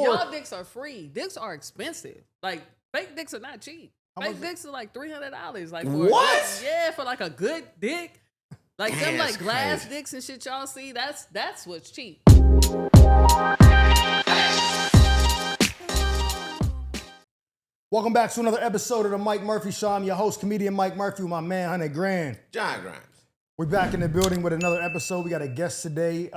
Y'all dicks are free. Dicks are expensive. Like, fake dicks are not cheap. Fake dicks are like $300. Like, what? Yeah, for like a good dick. Like them like glass crazy. dicks and shit y'all see, that's what's cheap. Welcome back to another episode of the Mike Murphy Show. I'm your host, comedian Mike Murphy, with my man, 100 Grand. John Grimes. We're back in the building with another episode. We got a guest today.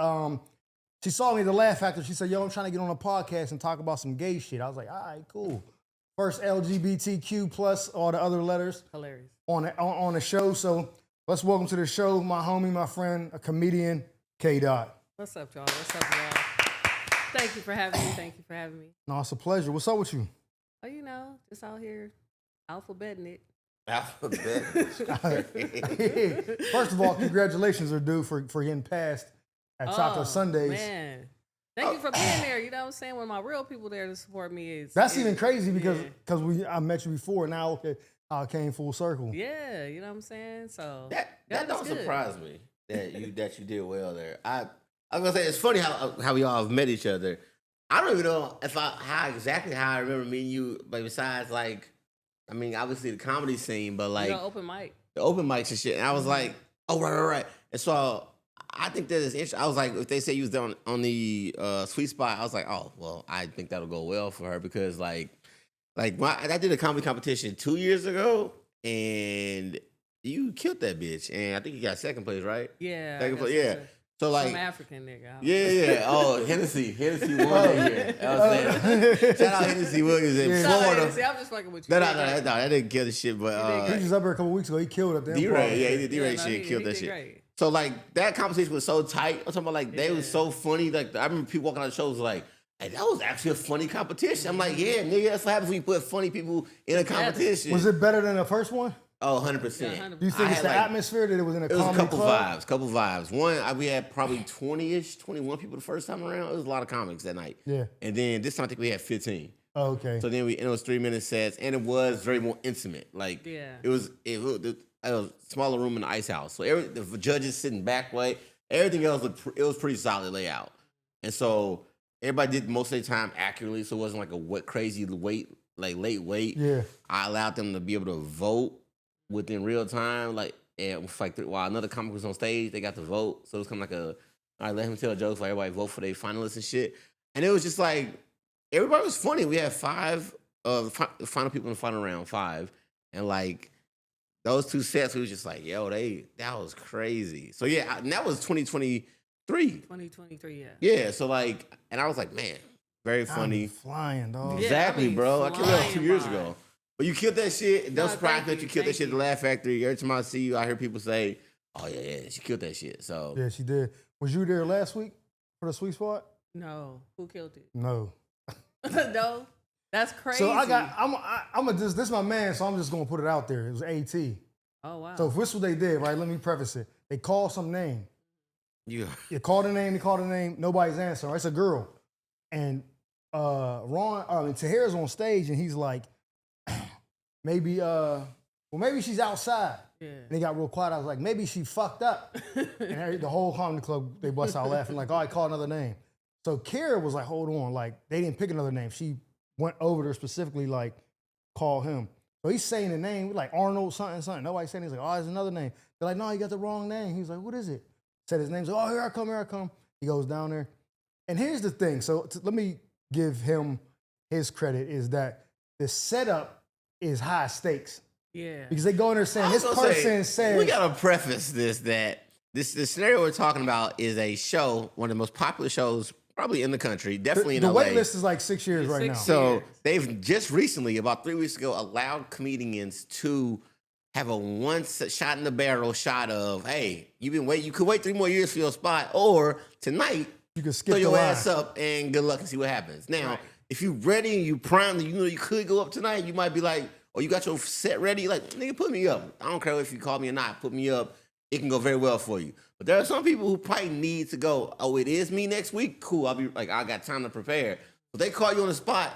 She saw me at the Laugh Factory. She said, yo, I'm trying to get on a podcast and talk about some gay shit. I was like, all right, cool. First LGBTQ plus all the other letters. Hilarious. On the show. So let's welcome to the show my homie, my friend, a comedian, K-Dot. What's up, y'all? What's up, y'all? Thank you for having me. No, it's a pleasure. What's up with you? Oh, you know, just out here alphabeting it. Alphabet. First of all, congratulations are due for getting passed at Chocolate Sundaes. Man. Thank you for being there. You know what I'm saying? When my real people there to support me That's even crazy because I met you before. Now okay, I came full circle. Yeah, you know what I'm saying? So that don't surprise me that you did well there. I was gonna say it's funny how we all have met each other. I don't even know how I remember meeting you, but besides obviously the comedy scene, but like open mic. The open mics and shit. And I was like, oh right. And so I think that is interesting. I was like, if they say you was there on the Sweet Spot, I was like, oh well, I think that'll go well for her because I did a comedy competition 2 years ago and you killed that bitch, and I think you got second place, right? Yeah. Second place, yeah. So like some African nigga. Yeah. Oh, Hennessy won that year. Shout out Hennessy Williams in Florida. Hennessy, I'm just fucking with you. No, that didn't kill the shit, but he was up here a couple weeks ago. He killed it. D-Ray, yeah, he did D-Ray shit, killed that shit. Great. So like that conversation was so tight. I'm talking about they was so funny. Like I remember people walking out the shows like, hey, that was actually a funny competition. I'm like, yeah, nigga, that's what happens when you put funny people in a competition. Was it better than the first one? Oh, 100%. Yeah, 100%. Do you think it's the atmosphere that it was in a comedy club? It was a couple vibes. One, we had probably 20-ish, 21 people the first time around. It was a lot of comics that night. Yeah. And then this time I think we had 15. Oh, okay. So then it was 3-minute sets, and it was very more intimate. Like, it was a smaller room in the ice house. So the judges sitting back way, everything else it was pretty solid layout. And so everybody did most of the time accurately, so it wasn't like a crazy late wait. Yeah. I allowed them to be able to vote within real time, while another comic was on stage, they got to vote. So it was kind of like all right, let him tell jokes, like everybody vote for their finalists and shit. And it was just like, everybody was funny. We had 5 final people in the final round, 5. And like, those 2 sets, we was just like, yo, that was crazy. So yeah, and that was 2023. 2023, yeah. Yeah, so like, and I was like, man, very funny. I'm flying, dog. Exactly, bro. I killed that 2 years flying. ago. But you killed that shit. Don't surprise me that you killed that Thank shit at the Laugh Factory. Every time I see you, I hear people say, oh, yeah, she killed that shit. So Yeah, she did. Was you there last week for the Sweet Spot? No. Who killed it? No. No. That's crazy. So this is my man, so I'm just gonna put it out there. It was AT. Oh, wow. So if this is what they did, right? Let me preface it. They called some name. yeah. You called a name, nobody's answering. Right? It's a girl. And Tahir's on stage and he's like, maybe she's outside. Yeah. And they got real quiet. I was like, maybe she fucked up. And the whole comedy club, they bust out laughing like, all right, call another name. So Kara was like, hold on, like they didn't pick another name. She went over there specifically like, call him. So he's saying the name, like Arnold something. Nobody's saying, he's like, oh, there's another name. They're like, no, you got the wrong name. He's like, what is it? Said his name. He's like, oh, here I come. He goes down there. And here's the thing. So let me give him his credit is that the setup is high stakes. Yeah. Because they go in there saying, this person says. We got to preface the scenario we're talking about is a show, one of the most popular shows probably in the country, definitely in LA. The wait list is like 6 years right now. So they've just recently, about 3 weeks ago, allowed comedians to have a one shot in the barrel shot of, hey, you could wait 3 more years for your spot, or tonight, you can skip throw your the line. ass up and good luck and see what happens. Now, if you ready and you primed and you know you could go up tonight, you might be like, oh, you got your set ready? Like, nigga, put me up. I don't care if you call me or not. Put me up. It can go very well for you. But there are some people who probably need to go, oh, it is me next week? Cool. I'll be like, I got time to prepare. But they call you on the spot,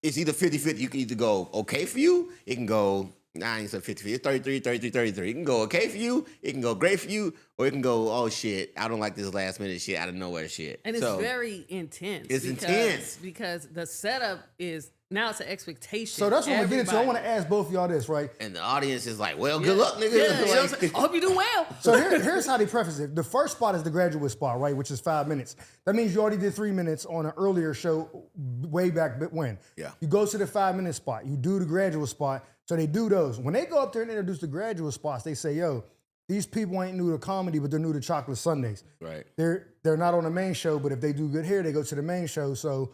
it's either 50-50. You can either go okay for you, it can go Nah, I ain't said 50. It's 33, 33, 33. It can go okay for you, it can go great for you, or it can go, oh shit, I don't like this last minute shit out of nowhere shit. And it's very intense. It's intense. Because the setup is, now it's an expectation. So that's what I'm getting into. I want to ask both of y'all this, right? And the audience is like, well, good luck, nigga. Yeah, like, I hope you do well. So here's how they preface it. The first spot is the graduate spot, right, which is 5 minutes. That means you already did 3 minutes on an earlier show way back when. Yeah. You go to the 5 minute spot. You do the graduate spot. So they do those. When they go up there and introduce the graduate spots, they say, yo, these people ain't new to comedy, but they're new to Chocolate Sundaes. Right. They're not on the main show, but if they do good here, they go to the main show. So,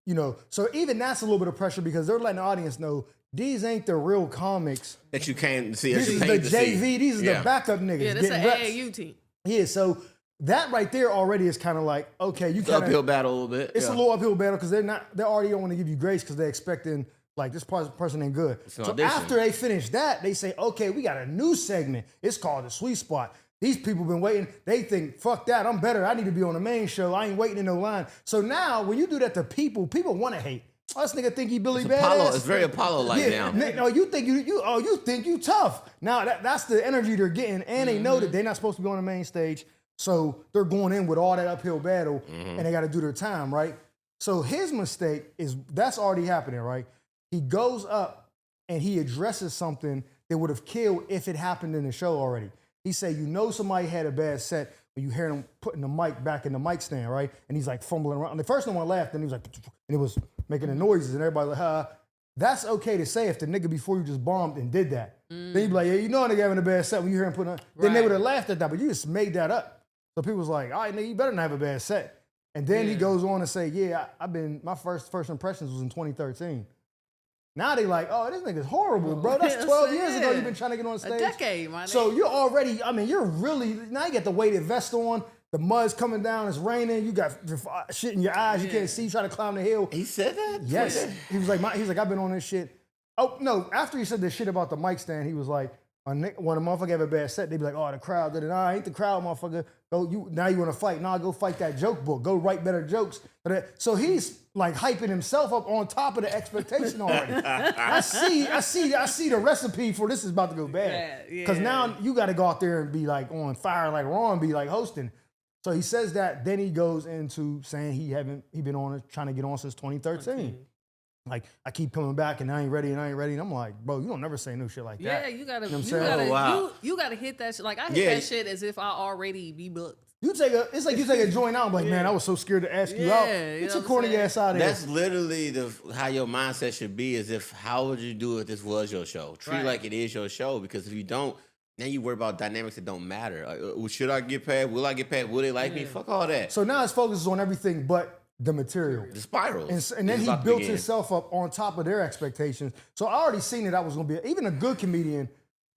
you know, so even that's a little bit of pressure because they're letting the audience know these ain't the real comics that you can't see. This is the JV. These are the backup niggas. Yeah, that's an AAU team. Yeah, so that right there already is kind of like, okay, you kind of uphill battle a little bit. It's a little uphill battle because they already don't want to give you grace because they're expecting like this person ain't good. So after they finish that, they say, okay, we got a new segment. It's called the Sweet Spot. These people been waiting. They think, fuck that, I'm better. I need to be on the main show. I ain't waiting in no line. So now when you do that to people want to hate. Oh, this nigga think he Billy Badass. It's very Apollo-like now. No, you think you think you tough. Now that's the energy they're getting, and they know that they're not supposed to be on the main stage. So they're going in with all that uphill battle, and they got to do their time, right? So his mistake is that's already happening, right? He goes up and he addresses something that would have killed if it happened in the show already. He said, you know somebody had a bad set when you hear him putting the mic back in the mic stand, right? And he's like fumbling around. And the first one laughed, and he was like, and it was making the noises, and everybody like, that's okay to say if the nigga before you just bombed and did that. Then you'd be like, yeah, you know a nigga having a bad set when you hear him putting on. Then they would have laughed at that, but you just made that up. So people was like, all right, nigga, you better not have a bad set. And then he goes on to say, yeah, my first impressions was in 2013. Now they like, oh, this nigga's horrible, bro. That's 12 years ago you've been trying to get on stage. A decade, my nigga. So you're already, you're really, now you got the weighted vest on, the mud's coming down, it's raining, you got shit in your eyes, you can't see, you try to climb the hill. He said that? Yes. He was like, I've been on this shit. Oh, no, after he said this shit about the mic stand, he was like, when a motherfucker have a bad set, they be like, oh, the crowd did it. Nah, I ain't the crowd, motherfucker. Now you want to fight. Nah, go fight that joke book. Go write better jokes. So he's like hyping himself up on top of the expectation already. I see the recipe for this is about to go bad. Because now you got to go out there and be like on fire like Ron, be like hosting. So he says that, then he goes into saying he been trying to get on since 2013. Like, I keep coming back and I ain't ready. And I'm like, bro, you don't never say no shit like that. Yeah, you gotta, you know what I'm saying? You gotta hit that shit. Like, I hit that shit as if I already be booked. It's like you take a joint out, I'm like, man, I was so scared to ask you out. Get your corny ass out of here. That's literally how your mindset should be, as if, how would you do if this was your show? Treat it like it is your show, because if you don't, now you worry about dynamics that don't matter. Like, should I get paid? Will I get paid? Will they like me? Fuck all that. So now his focus is on everything but the material. The spiral. And then he built himself up on top of their expectations. So I already seen that I was going to be, even a good comedian,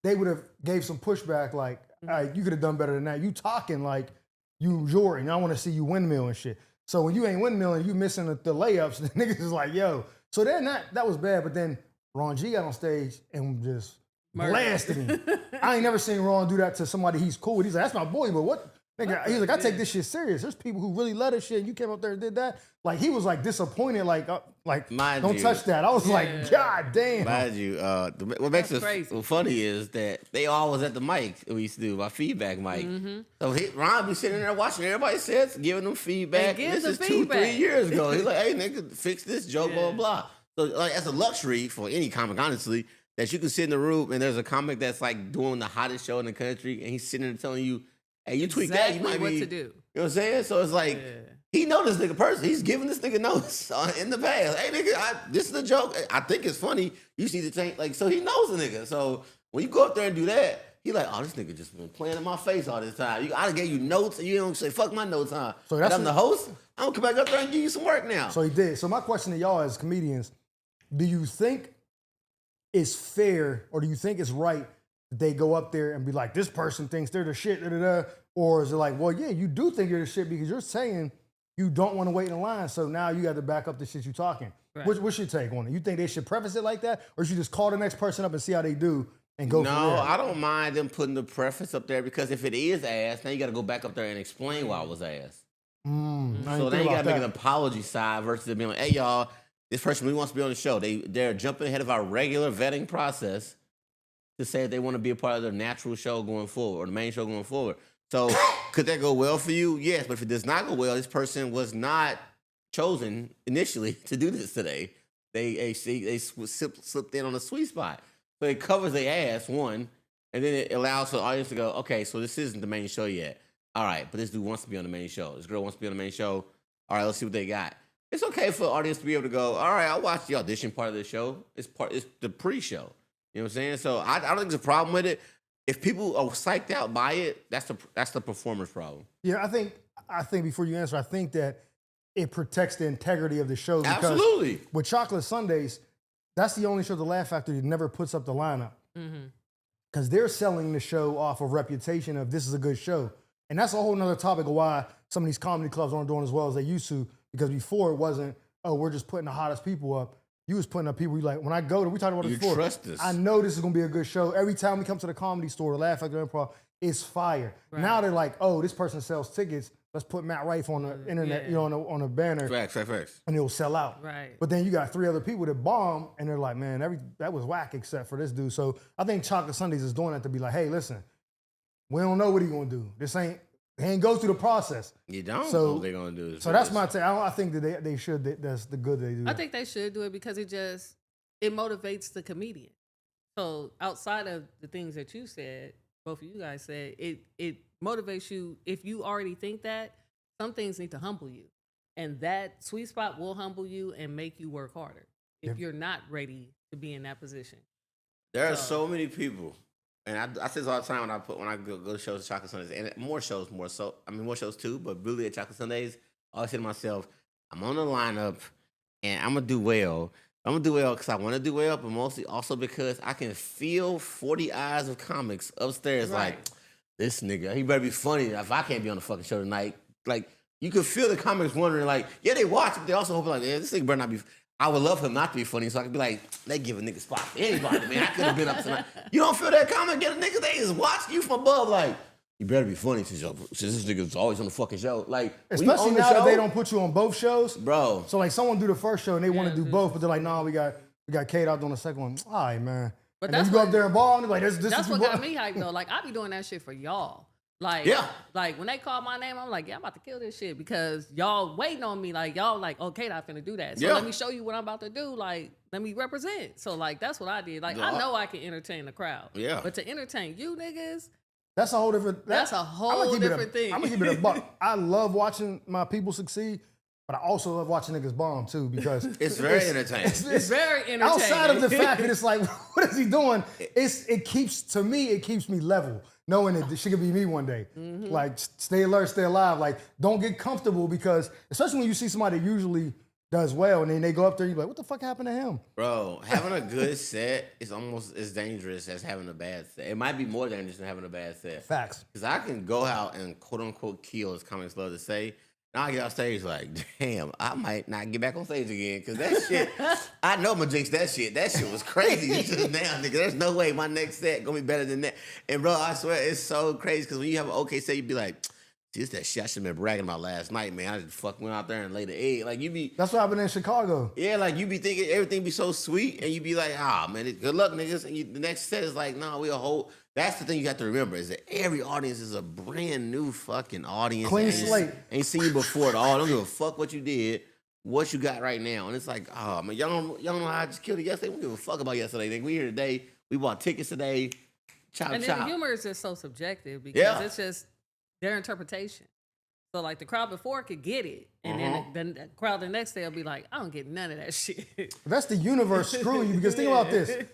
they would have gave some pushback like, all right, you could have done better than that. You talking like you Jordan. I want to see you windmill and shit. So when you ain't windmilling, you missing the layups, the niggas is like, yo. So then that was bad, but then Ron G got on stage and just blasted him. I ain't never seen Ron do that to somebody he's cool with. He's like, that's my boy, but what? Nigga, he's like, I take this shit serious. There's people who really love this shit. And you came up there and did that. Like, he was like disappointed. Like don't touch that. I was like, God damn. Mind you, what makes it funny is that they all was at the mic we used to do, my feedback mic. So Ron be sitting there watching everybody sets, giving them feedback. This is 2-3 years ago. He's like, hey, nigga, fix this joke, blah, blah, blah. So, like, that's a luxury for any comic, honestly, that you can sit in the room and there's a comic that's like doing the hottest show in the country and he's sitting there telling you, hey, you tweak that, you might be, what to do. You know what I'm saying? So it's like, he know this nigga person. He's giving this nigga notes in the past. Hey, nigga, this is a joke. I think it's funny. You see the thing, like, so he knows the nigga. So when you go up there and do that, he like, oh, this nigga just been playing in my face all this time. I gave you notes and you don't say, fuck my notes, huh? So that's I'm the host. I'm gonna come back up there and give you some work now. So he did. So my question to y'all as comedians, do you think it's fair or do you think it's right they go up there and be like, this person thinks they're the shit, or is it like, well, yeah, you do think you're the shit because you're saying you don't want to wait in line, so now you got to back up the shit you're talking. Right. What's your take on it? You think they should preface it like that, or should you just call the next person up and see how they do and go from there? No, I don't mind them putting the preface up there because if it is ass, now you got to go back up there and explain why it was ass. So then you got to make an apology side versus it being like, hey, y'all, this person really wants to be on the show. They're jumping ahead of our regular vetting process. to say if they want to be a part of the natural show going forward or the main show going forward. So could that go well for you? Yes, but if it does not go well, this person was not chosen initially to do this today. They slipped in on a sweet spot. So it covers their ass, one, and then it allows for the audience to go, okay, so this isn't the main show yet. All right, but this dude wants to be on the main show. This girl wants to be on the main show. All right, let's see what they got. It's okay for the audience to be able to go, all right, I'll watch the audition part of the show. It's the pre-show. You know what I'm saying? So I don't think there's a problem with it. If people are psyched out by it, that's the performer's problem. Yeah, I think before you answer, I think that it protects the integrity of the show. Because Absolutely. with Chocolate Sundaes, that's the only show the Laugh Factory never puts up the lineup. Because they're selling the show off of reputation of this is a good show. And that's a whole nother topic of why some of these comedy clubs aren't doing as well as they used to. Because before it wasn't, oh, we're just putting the hottest people up. You was putting up people you like, when I go to, we talked about it before. You trust us. I know this is gonna be a good show. Every time we come to the Comedy Store, Laugh Factory Improv, it's fire. Right. Now they're like, oh, this person sells tickets. Let's put Matt Rife on the internet, you know, on a banner. Facts. And it'll sell out. Right. But then you got 3 other people that bomb, and they're like, man, that was whack except for this dude. So I think Chocolate Sundaes is doing that to be like, hey, listen, we don't know what he's gonna do. He ain't go through the process. You don't know what they're gonna do. So that's my take. I think that they should. That's the good they do. I think they should do it because it motivates the comedian. So outside of the things that you said, both of you guys said, it motivates you. If you already think that, some things need to humble you, and that sweet spot will humble you and make you work harder if you're not ready to be in that position. There are so many people. And I say this all the time when I go to shows at Chocolate Sundaes, and more shows too, but really at Chocolate Sundaes, I always say to myself, I'm on the lineup and I'm gonna do well. I'm gonna do well because I want to do well, but mostly also because I can feel 40 eyes of comics upstairs like, this nigga, he better be funny if I can't be on the fucking show tonight. Like, you can feel the comics wondering, like, yeah, they watch, but they also hope like, yeah, this nigga better not be. I would love him not to be funny, so I could be like, they give a nigga spot for anybody, man. I could have been up tonight. You don't feel that comment? Get a nigga, they just watching you from above, like, you better be funny since this nigga's always on the fucking show. Like, especially now that they don't put you on both shows. Bro. So, like, someone do the first show and they want to do both, but they're like, nah, we got Kate out doing the second one. All right, man. But and then you go up there and ball, and they're like, that's what got me hyped, though. Like, I be doing that shit for y'all. Like, like when they call my name, I'm like, yeah, I'm about to kill this shit because y'all waiting on me. Like, y'all like, okay, I'm finna do that. So let me show you what I'm about to do. Like, let me represent. So like, that's what I did. Like, I know I can entertain the crowd. Yeah. But to entertain you niggas, that's a whole different. That's a whole different thing. I'm gonna keep it a buck. I love watching my people succeed, but I also love watching niggas bomb too because it's very entertaining. It's very entertaining. Outside of the fact that it's like, what is he doing? It keeps me level. Knowing that she could be me one day. Like, stay alert, stay alive. Like, don't get comfortable because, especially when you see somebody that usually does well and then they go up there and you're like, what the fuck happened to him? Bro, having a good set is almost as dangerous as having a bad set. It might be more dangerous than having a bad set. Facts. Because I can go out and quote unquote kill, as comics love to say. Now I get off stage like, damn, I might not get back on stage again. Because that shit, I know I'm going to jinx that shit. That shit was crazy just now, nigga. There's no way my next set going to be better than that. And bro, I swear, it's so crazy. Because when you have an okay set, you be like, see, it's that shit I should have been bragging about last night, man. I just fucking went out there and laid the egg. Like, you be... That's what happened in Chicago. Yeah, like, you be thinking everything be so sweet. And you be like, man, good luck, niggas. And the next set is like, no, we a whole... That's the thing you have to remember is that every audience is a brand new fucking audience. Clean slate. Ain't seen you before at all. Don't give a fuck what you did, what you got right now. And it's like, man, y'all don't know how I just killed it yesterday. We don't give a fuck about yesterday. Nigga. We here today. We bought tickets today. Chop. And then the humor is just so subjective because it's just their interpretation. So like the crowd before could get it, and then the crowd the next day will be like, I don't get none of that shit. That's the universe screwing you because think about this.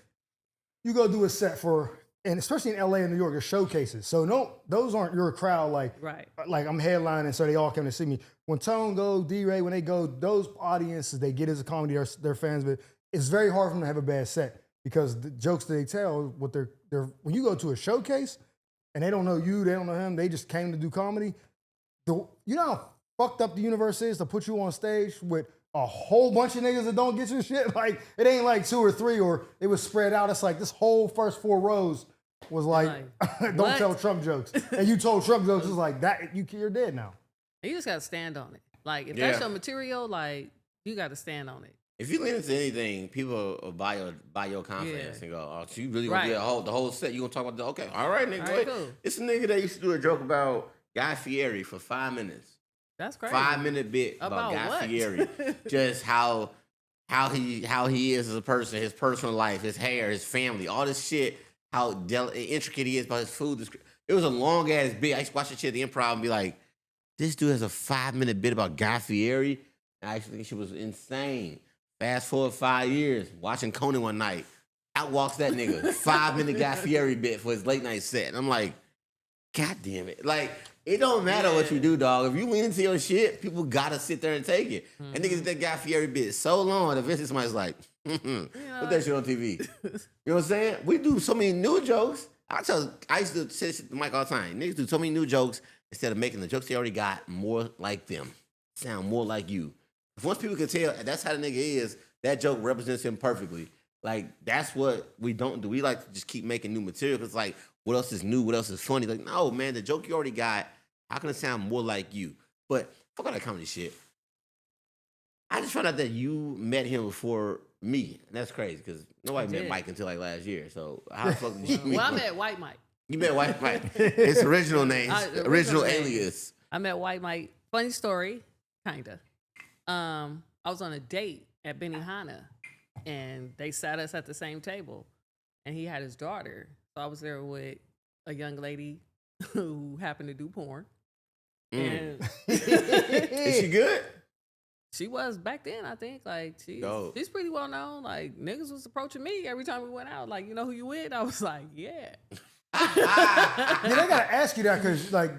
You go do a set for... And especially in LA and New York, there's showcases. So no, those aren't your crowd like I'm headlining, so they all come to see me. When Tone go, D-Ray, when they go, those audiences they get as a comedy, they're fans, but it's very hard for them to have a bad set because the jokes that they tell, what they're when you go to a showcase and they don't know you, they don't know him, they just came to do comedy. You know how fucked up the universe is to put you on stage with a whole bunch of niggas that don't get your shit. Like, it ain't like 2 or 3 or it was spread out. It's like this whole first 4 rows was like, don't tell Trump jokes. And you told Trump jokes, it's like, that you're dead now. You just got to stand on it. Like, if that's your material, like, you got to stand on it. If you lean into anything, people will buy your confidence Yeah. and go, "Oh, so you really gonna Right. do the whole set? You gonna talk about the okay? All right, nigga. All Go right, ahead." cool. It's a nigga that used to do a joke about Guy Fieri for 5 minutes. That's crazy. 5-minute bit about Guy what? Fieri, just how he is as a person, his personal life, his hair, his family, all this shit. How intricate he is about his food. It was a long ass bit. I used to watch that shit at the Improv and be like, "This dude has a 5-minute bit about Guy Fieri." I actually think she was insane. Fast forward 5 years, watching Conan one night, out walks that nigga, 5-minute Guy Fieri bit for his late night set, and I'm like, God damn it! Like, it don't matter what you do, dog. If you lean into your shit, people gotta sit there and take it. And niggas did that Guy Fieri bit so long, and eventually somebody's like, put that shit on TV. You know what I'm saying? We do so many new jokes. I used to say this to Mike all the time. Niggas do so many new jokes instead of making the jokes they already got more like them, sound more like you. If once people can tell that's how the nigga is, that joke represents him perfectly. Like, that's what we don't do. We like to just keep making new material. It's like, what else is new? What else is funny? Like, no, man, the joke you already got, how can it sound more like you? But fuck all that comedy shit. I just found out that you met him before me. And that's crazy because nobody met Mike until like last year. So how the fuck did you meet Well, I him? met White Mike. You met White Mike. His original name, original name. alias. I met White Mike. Funny story, kinda. I was on a date at Benihana, and they sat us at the same table, and he had his daughter. So I was there with a young lady who happened to do porn. And Is she good? she was back then, I think. Like, she's pretty well known. Like, niggas was approaching me every time we went out. Like, you know who you with? I was like, yeah. Yeah, they gotta ask you that because, like,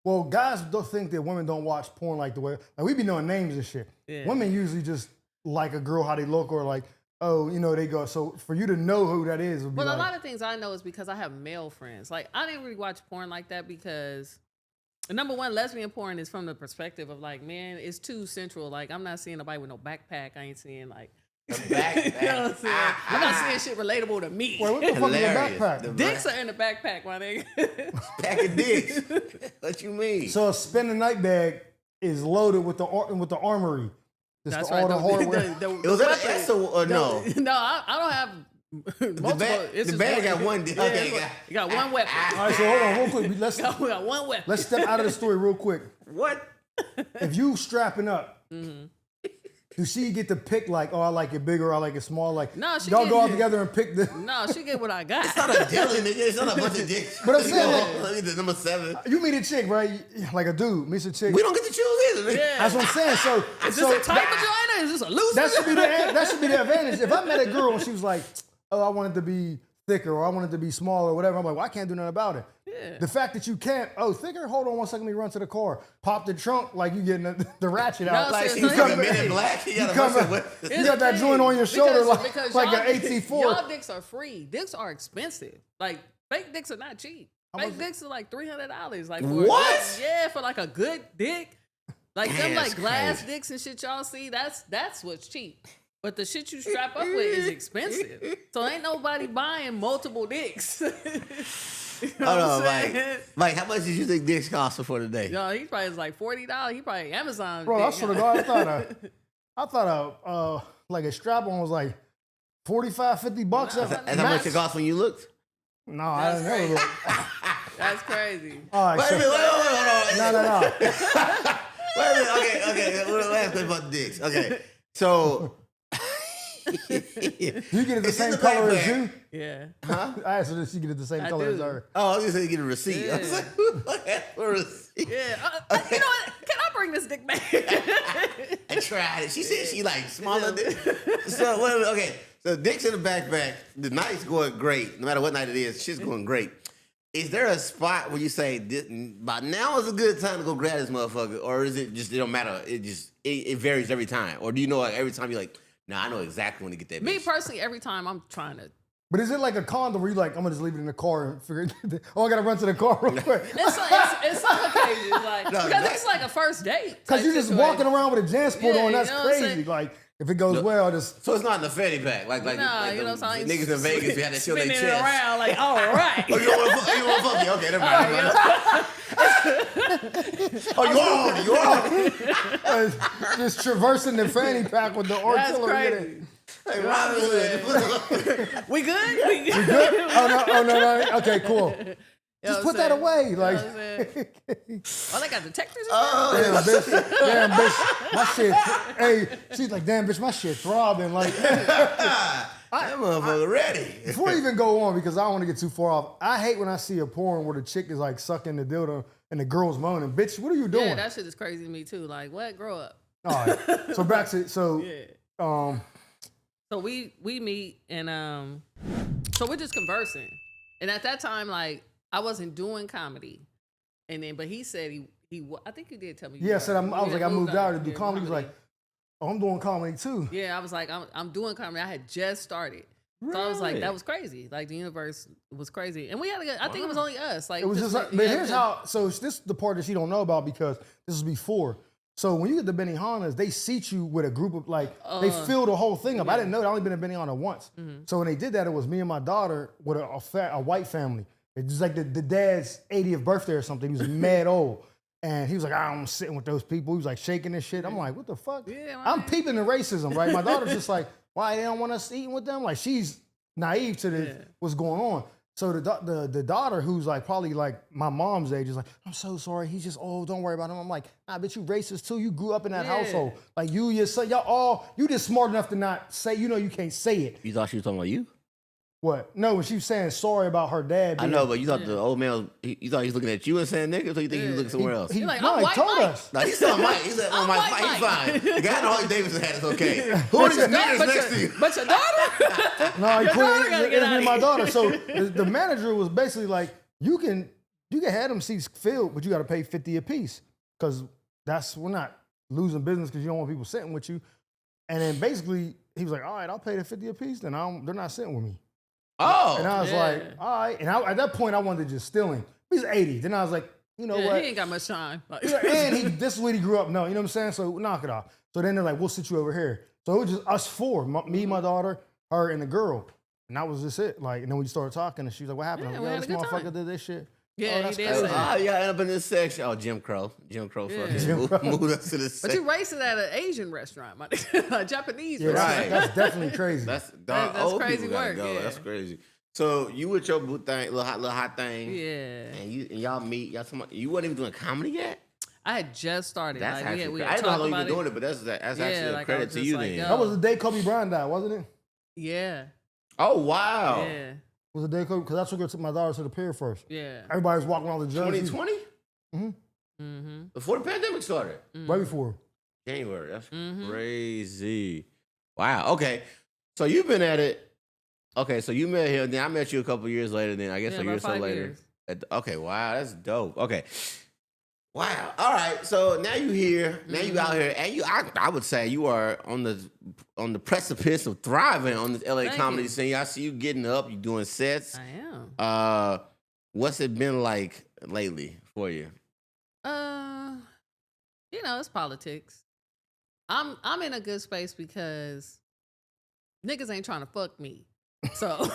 well, guys don't think that women don't watch porn like the way, like, we be knowing names and shit. Yeah. Women usually just like a girl how they look, or like, oh, you know, they go. So for you to know who that is would be Well, like, a lot of things I know is because I have male friends. Like, I didn't really watch porn like that because, number one, lesbian porn is from the perspective of, like, man, it's too central. Like, I'm not seeing nobody with no backpack. I ain't seeing, like, Backpack. you know what I'm saying? I'm not seeing shit relatable to me. wait, what the fuck is a Hilarious. backpack? Dicks are in the backpack, my nigga. Pack of dicks. What you mean? So a spinning night bag is loaded with the armory. Just That's all right. the hardware. Was that an S or no? No, I don't have multiple. The bag got one dick. Yeah, Okay, you got one weapon. All right, so hold on real quick. We got one weapon. Let's step out of the story real quick. What? If you strapping up, do she get to pick, like, oh, I like it bigger, I like it small? Like, No, she y'all get- go out together and pick the. No, she get what I got. It's not a dilly, nigga. It's not a bunch of dicks. But I'm saying Look at the number 7. You meet a chick, right? Like a dude meets a chick. We don't get to choose either. Nigga. Yeah. That's what I'm saying. So, Is this a tight vagina? Is this a loose that should be vagina? that should be the advantage. If I met a girl and she was like, oh, I want it to be thicker, or I want it to be smaller, or whatever, I'm like, well, I can't do nothing about it. Yeah. The fact that you can't, oh, thicker, hold on one second, let me run to the car. Pop the trunk like you getting the ratchet out. No, Like, so she it's fucking like- Men in Black. He got a come bunch back- of You got that joint on your shoulder like y'all- an AT4. Y'all dicks are free. Dicks are expensive. Like, fake dicks are not cheap. Fake dicks are like $300. Like, for What? Yeah, for like a good dick. Like them, That's like glass crazy. dicks and shit y'all see. That's what's cheap. But the shit you strap up with is expensive. So ain't nobody buying multiple dicks. You know Hold what on, I'm saying? Mike, how much did you think dicks cost for today? Yo, he probably is like $40. He probably Amazon. Bro, I dick. swear to God, I thought like a strap-on was like $45-50. Nah, That's how much it cost when you looked? No, I didn't That's know. crazy. That's crazy. All right, Wait a minute, hold on. no. Wait a minute, okay. Last question about the dicks. Okay, so You get it the It's in same the color as backpack. you? Yeah. I asked her if she get it the same I color as do. her. Oh, I was just saying get a receipt. I was Yeah. like, who asked for a receipt? Yeah. You know what? Can I bring this dick back? I tried it. She said she like smaller dick. So wait a minute, okay. So dick's in the backpack. The night's going great. No matter what night it is, shit's going great. Is there a spot where you say, by now is a good time to go grab this motherfucker? Or is it just, it don't matter? It varies every time? Or do you know like, every time you're like, nah, I know exactly when to get that Me bitch? personally, every time I'm trying to But is it like a condom where you like, I'm gonna just leave it in the car and figure it oh, I gotta run to the car real quick. It's some occasions, like, because it's like a first date. Because you're just walking around with a JanSport on, that's crazy. Like, if it goes well, just... So it's not in the fanny pack. Like no, like you know what I'm saying? niggas in Vegas, you had that shit on their Spinning chest. around, like, all right. Oh, you want to fuck me? Okay, never mind. Oh, you are. Just traversing the fanny pack with the artillery in it. Hey, Robin Hood. We good? We good? Good? Oh, no. Okay, cool. You know Just what put I'm that saying? away. You know Like, what I'm saying? Oh, they got detectors? damn, bitch. My shit. Hey, she's like, damn, bitch, my shit throbbing. Like, That motherfucker ready. before we even go on, because I don't want to get too far off, I hate when I see a porn where the chick is like sucking the dildo and the girl's moaning. Bitch, what are you doing? Yeah, that shit is crazy to me too. Like, what? Grow up. All right. So back to, so we meet and so we're just conversing. And at that time, like, I wasn't doing comedy. And then, but he said I think you did tell me. yeah, I said, I was like, I moved out to do yeah, comedy. He was like, oh, I'm doing comedy too. yeah, I was like, I'm doing comedy. I had just started. So I was like, that was crazy. Like, the universe was crazy. And we had I think it was only us. Like, It was just like, but here's how, so this is the part that she don't know about because this is before. So when you get the Benihanas, they seat you with a group of like, they fill the whole thing up. Yeah. I didn't know that. I only been to Benihana once. Mm-hmm. So when they did that, it was me and my daughter with a white family. It's just like the dad's 80th birthday or something. He was mad old. And he was like, I'm sitting with those people. He was like shaking this shit. I'm like, what the fuck? Yeah, I'm peeping the racism, right? My daughter's just like, why they don't want us eating with them? Like, she's naive to what's going on. So the daughter, who's like probably like my mom's age, is like, I'm so sorry. He's just old. Don't worry about him. I'm like, nah, bitch, you racist too. You grew up in that household. Like your son, you just smart enough to not say. You know, you can't say it. You thought she was talking about you? What? No, when she was saying sorry about her dad. I know, but you thought the old man, you thought he was looking at you and saying nigga, so you think he was looking somewhere else? He like, no, he told us. No, he said Mike. He said, oh, Mike, he's fine. The guy in Harley Davidson hat is okay. Who are these niggas next to you? But your daughter? No, he put it in my daughter. So the manager was basically like, you can have them seats filled, but you got to pay $50 a piece because we're not losing business because you don't want people sitting with you. And then basically he was like, all right, I'll pay the $50 a piece. Then they're not sitting with me. Oh. And I was like, all right. And at that point, I wanted to just steal him. He's 80. Then I was like, you know what? He ain't got much time. And this is where he grew up. No, you know what I'm saying? So knock it off. So then they're like, we'll sit you over here. So it was just us four, me, my daughter, her, and the girl. And that was just it. Like, and then we started talking, and she was like, what happened? Yeah, I'm like, this motherfucker did this shit. Yeah, that's he did crazy. say that. Oh, yeah, end up in this section. Oh, Jim Crow. Jim Crow fucking moved us to this But section. you racing at an Asian restaurant, a Japanese Yeah, restaurant. that's definitely crazy. That's old crazy people gotta work. go. Yeah. That's crazy. So you with your boo thing, little hot thing. Yeah. And y'all meet. You wasn't even doing comedy yet? I had just started. That's like, actually we I had didn't know how long talked you been about doing it, but that's actually a like, credit to you like, then. yo. That was the day Kobe Bryant died, wasn't it? Yeah. Oh, wow. Yeah. It was the day Kobe, because I took my daughter to the pier first. Yeah. Everybody was walking around the jerseys. 2020? Mm-hmm. Before the pandemic started? Right before. January. That's crazy. Wow. Okay. So you've been at it. Okay, so you met him. Then I met you a couple years later. Then I guess a year or so later. Okay. Wow. That's dope. Okay. Wow. All right. So now you here. Now you out here, and I would say you are on the precipice of thriving on this LA comedy scene. I see you getting up. You doing sets. I am. What's it been like lately for you? You know, it's politics. I'm in a good space because niggas ain't trying to fuck me. So,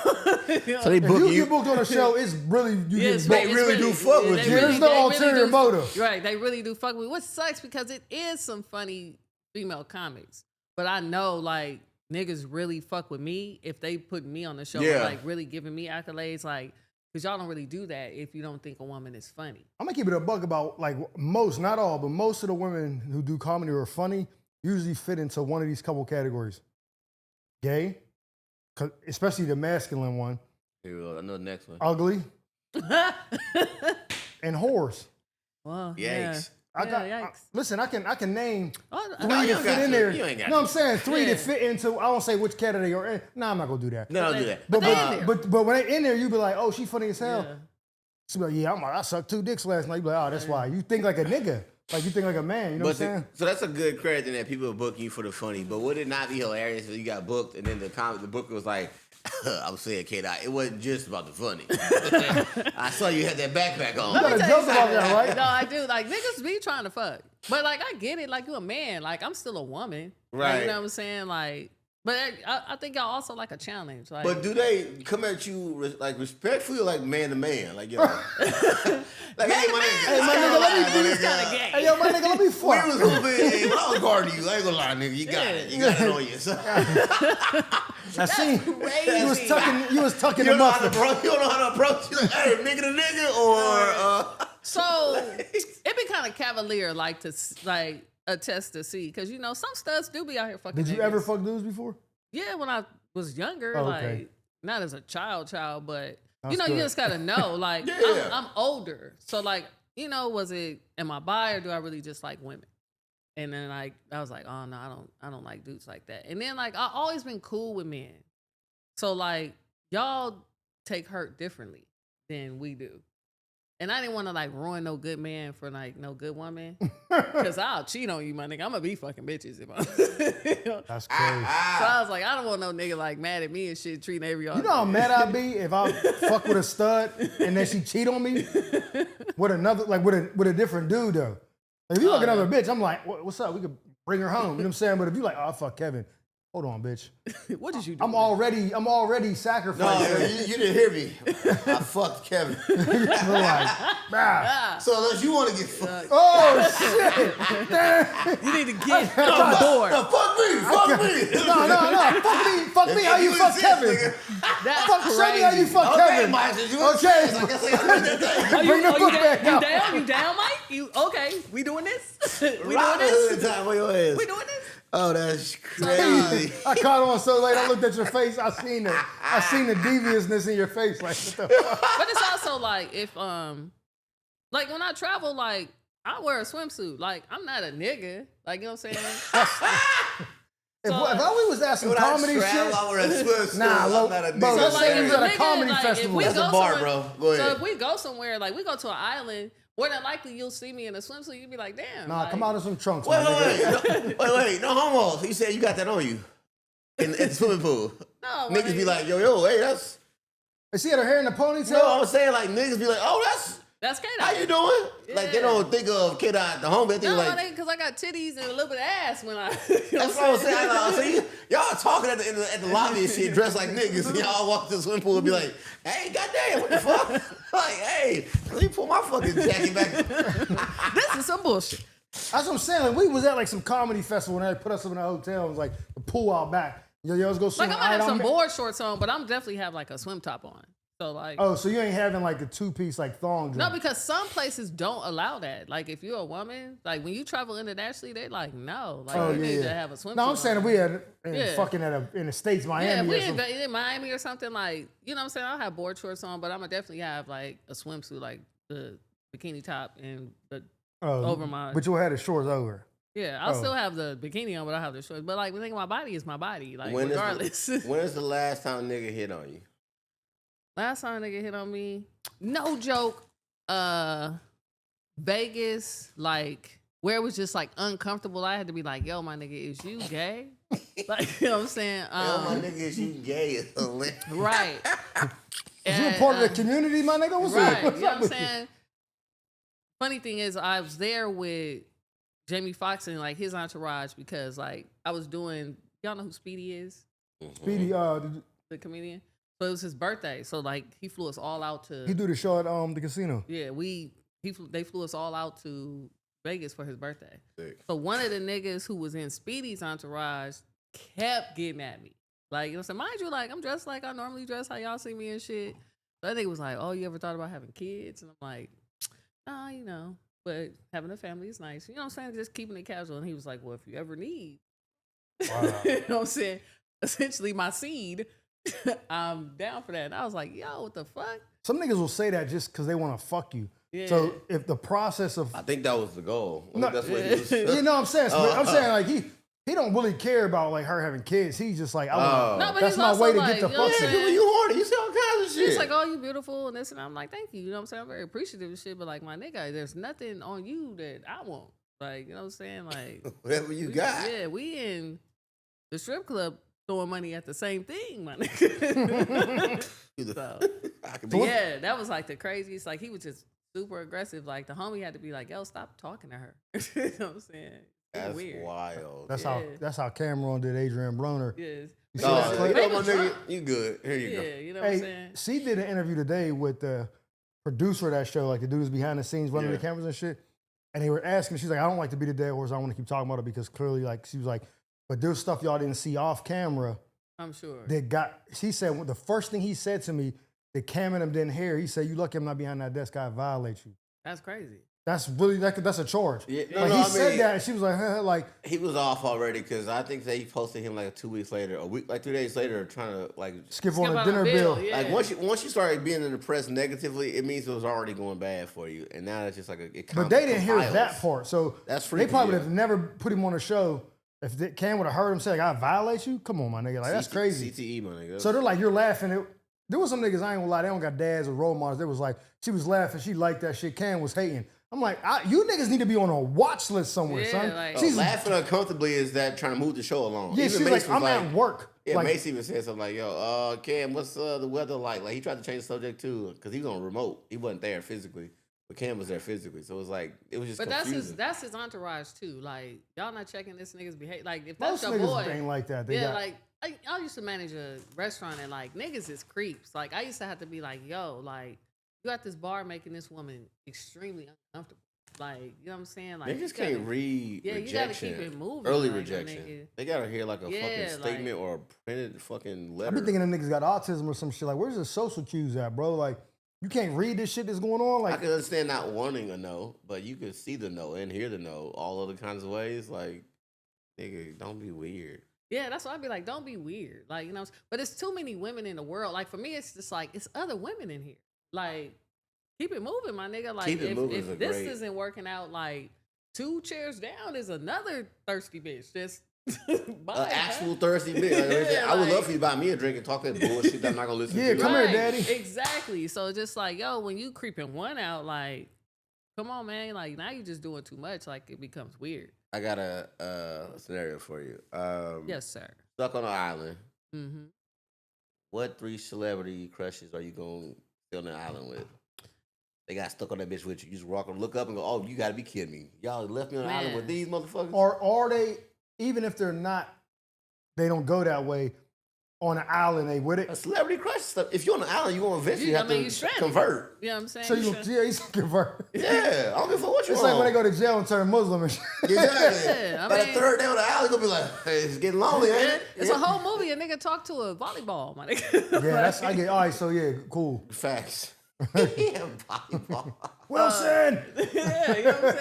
so they book you booked on a show. It's really they really do fuck with you. There's no ulterior motive. Right? They really do fuck with me, which sucks because it is some funny female comics. But I know like niggas really fuck with me if they put me on the show, like really giving me accolades, like because y'all don't really do that if you don't think a woman is funny. I'm gonna keep it a buck about like most, not all, but most of the women who do comedy or are funny usually fit into one of these couple categories: gay. Especially the masculine one. Here we go. I know the next one. Ugly. And whores. Well, yikes. Yikes. Listen, I can name three that fit in there. You ain't got no, I'm saying three that fit into. I won't say which category or. No, I'm not gonna do that. No, don't do that. But when they in there, you be like, oh, she funny as hell. Yeah. She be like, I sucked 2 dicks last night. You be like, oh, that's why. You think like a nigga. Like you think like a man, you know what I'm saying? So that's a good credit that people are booking you for the funny. But would it not be hilarious if you got booked and then the booker was like, I'm saying, K-Dot, it wasn't just about the funny. I saw you had that backpack on. You got a joke about that, right? No, I do. Like, niggas be trying to fuck. But, like, I get it. Like, you a man. Like, I'm still a woman. Like, Right. you know what I'm saying? Like, but I think y'all also like a challenge. Like, But do they come at you like respectfully or like man to man? Like, yo. Like, hey, my nigga. Hey, my nigga, let me be this kind of gay. Hey, yo, my nigga, let me We fuck. was hooping, hey, when I was guarding you, I ain't gonna lie, nigga. You got it. You got it on you. So. I seen crazy. you was tucking You the don't know how to muffin. approach. You don't know how to approach. You like, hey, nigga to nigga, or So it be kind of cavalier, like to like a test to see, because you know some studs do be out here fucking. Did you niggas. ever fuck dudes before? Yeah, when I was younger, Oh, okay. like not as a child, but That's you know, good. you just gotta know. Like Yeah. I'm older, so like you know, am I bi or do I really just like women? And then like I was like, oh no, I don't like dudes like that. And then like I always been cool with men, so like y'all take hurt differently than we do. And I didn't want to like ruin no good man for like no good woman, because I'll cheat on you, my nigga. I'm gonna be fucking bitches if I'm. You know? That's crazy. So I was like, I don't want no nigga like mad at me and shit, treating every You know how mad I'd be if I fuck with a stud and then she cheat on me with another, like with a different dude though. Like, if you fuck another bitch, I'm like, what's up? We could bring her home. You know what I'm saying? But if you like, oh, fuck Kevin. Hold on, bitch. What did you do? I'm already no, sacrificing. you didn't hear me. I fucked Kevin. We're like, bah. So unless you want to get fucked, Oh shit! Damn. You need to get on board. no, fuck me. No. Fuck me. How you fuck exist, Kevin? nigga. That's Fuck, show me how you fuck Okay, Kevin. Mike, you Okay. like I said, I did that thing. Bring the book back You out. down? You down, Mike? You okay? We doing this? We doing Robin this? Hood time on your ass. We doing this? Oh, that's crazy. I caught on so late. I looked at your face. I seen the deviousness in your face. Like, what the fuck? But it's also like if like when I travel, like I wear a swimsuit. Like I'm not a nigga. Like you know what I'm saying? If I was at some When comedy I travel, shit, I wear a swimsuit. Nah, I'm look, not a bro, nigga. let's say if we was a at a nigga, comedy like, if festival. we That's go a bar, somewhere- bro. Go ahead. So if we go somewhere, like we go to an island, more than likely you'll see me in a swimsuit. You'll be like, damn. nah, like, come out in some trunks, my nigga. Wait, no homo. You said you got that on you at the swimming pool. No, Niggas be like, yo, hey, that's. Is she had her hair in a ponytail? No, I'm saying like niggas be like, oh, that's K-Dot. how you doing? Like they don't think of kid out the home. They think No, like. because I got titties and a little bit of ass when I. That's what I'm saying. Like, see, y'all talking at the lobby and shit, dressed like niggas, and y'all walk to the swimming pool and be like, hey, goddamn, what the fuck? Like, hey, let me pull my fucking jacket back. This is some bullshit. That's what I'm saying. Like, we was at like some comedy festival and they put us up in a hotel. It was like the pool out back. Yo, let's go swim. Like I'm gonna have some board shorts on, but I'm definitely have like a swim top on. So like, Oh, so you ain't having like a two-piece like thong no, joint. because some places don't allow that. Like if you're a woman, like when you travel internationally, they're like, no, like Oh, you need yeah. to have a swimsuit. No, I'm saying on. if we had Yeah. fucking in the States, Yeah, Miami if or we something. in Miami or something, like you know what I'm saying, I'll have board shorts on, but I'm gonna definitely have like a swimsuit, like the bikini top and the over my. But you'll have the shorts over. Yeah, I'll Oh. still have the bikini on, but I have the shorts. But like, the thing my body is my body, like When regardless. is the last time a nigga hit on you? Last time a nigga hit on me, no joke. Vegas, like where it was just like uncomfortable. I had to be like, "Yo, my nigga, is you gay?" Like you know what I'm saying? Yo, my nigga, is you gay? Is hilarious. Right. Is you a part of the community, my nigga? What's Right. up? What's You know up what I'm with you? saying? Funny thing is, I was there with Jamie Foxx and like his entourage because like I was doing. Y'all know who Speedy is? Speedy, The comedian. So it was his birthday. So like he flew us all out to. he do the show at the casino. Yeah, they flew us all out to Vegas for his birthday. Sick. So one of the niggas who was in Speedy's entourage kept getting at me. Like, you know what I'm saying? Mind you, like, I'm dressed like I normally dress, how y'all see me and shit. That nigga was like, oh, you ever thought about having kids? And I'm like, nah, you know, but having a family is nice. You know what I'm saying? Just keeping it casual. And he was like, well, if you ever need, Wow. you know what I'm saying? Essentially my seed, I'm down for that. And I was like, yo, what the fuck? Some niggas will say that just because they want to fuck you. Yeah. So if the process of I think that was the goal. I No, think that's what he was. you know what I'm saying? I'm saying like he don't really care about like her having kids. He's just like, I wanna, No, but that's he's my also way to like, get the you know what fucks I'm in. saying? When you horny, you see all kinds of shit. He's like, oh, you beautiful and this and that. I'm like, thank you. You know what I'm saying? I'm very appreciative of shit, but like my nigga, there's nothing on you that I want. Like, you know what I'm saying? Like whatever you got. Yeah, we in the strip club throwing money at the same thing, my nigga. So, yeah, that was like the craziest. Like he was just super aggressive. Like the homie had to be like, "Yo, stop talking to her." You know what I'm saying? That's weird. wild. That's how Cameron did Adrian Broner. Yes. You see that clip? You know, my nigga, you good. Here you go. Yeah, you know what I'm saying? She did an interview today with the producer of that show, like the dude who's behind the scenes running the cameras and shit. And they were asking, she's like, I don't like to be the dead horse. I want to keep talking about it because clearly, like, she was like, but there's stuff y'all didn't see off camera. I'm sure. She said, well, the first thing he said to me that Cam and him didn't hear, he said, you lucky I'm not behind that desk, I violate you. That's crazy. That's really, that's a charge. Yeah, he said that and she was like, like. He was off already because I think they posted him like 2 weeks later, a week, like 3 days later, trying to like skip on a dinner bill. Yeah. Like once you started being in the press negatively, it means it was already going bad for you, and now it's just like But they didn't hear that part, so that's they probably would have never put him on the show. If Cam would have heard him say, like, I violate you, come on, my nigga, like that's crazy. CTE, my nigga. So they're like, you're laughing. There was some niggas, I ain't gonna lie, they don't got dads or role models. They was like, she was laughing, she liked that shit. Cam was hating. I'm like, you niggas need to be on a watch list somewhere, son. Like, she's laughing uncomfortably is that trying to move the show along. Yeah, even she's Mace like, I'm was at work. Yeah, like, Mace even said something like, yo, Cam, what's the weather like? Like, he tried to change the subject too, because he was on remote. He wasn't there physically, but Cam was there physically. So it was like, it was just confusing. that's his entourage too. Like, y'all not checking this nigga's behavior. Like, if most that's your niggas boy. ain't like that. I used to manage a restaurant and like, niggas is creeps. Like, I used to have to be like, yo, like, you at this bar making this woman extremely uncomfortable. Like, you know what I'm saying? Like, Niggas can't read rejection. You gotta keep it moving. Early like, rejection. They gotta hear like a fucking statement or a printed fucking letter. I be thinking them niggas got autism or some shit. Like, where's the social cues at, bro? Like, you can't read this shit that's going on. Like, I can understand not wanting a no, but you can see the no and hear the no all other kinds of ways. Like, nigga, don't be weird. Yeah, that's why I'd be like, don't be weird. Like, you know, but it's too many women in the world. Like, for me, it's just like, it's other women in here. Like, keep it moving, my nigga. Like, if this isn't working out, like, 2 chairs down is another thirsty bitch. Just actual thirsty bitch. Like, I would love for you to buy me a drink and talk that bullshit that I'm not gonna listen to. Yeah, come here, daddy. Exactly. So just like, yo, when you creeping one out, like, come on, man. Like, now you just doing too much. Like, it becomes weird. I got a scenario for you. Yes, sir. Stuck on an island. Mm-hmm. What 3 celebrity crushes are you gonna stay on the island with? They got stuck on that bitch with you. You just walk and look up and go, oh, you gotta be kidding me. Y'all left me on the island with these motherfuckers? Or are they, even if they're not, they don't go that way, on an island, they with it? A celebrity crush stuff. If you're on the island, you're gonna eventually have to convert. You know what I'm saying? So you convert. Yeah, I don't give a fuck what you It's want. like when they go to jail and turn Muslim and shit. Exactly. By the third day on the island, gonna be like, hey, it's getting lonely, ain't it? It's a whole movie. A nigga talk to a volleyball, my nigga. Yeah, I get, all right, so yeah, cool. Facts. Yeah, volleyball. Wilson! Yeah, you know what I'm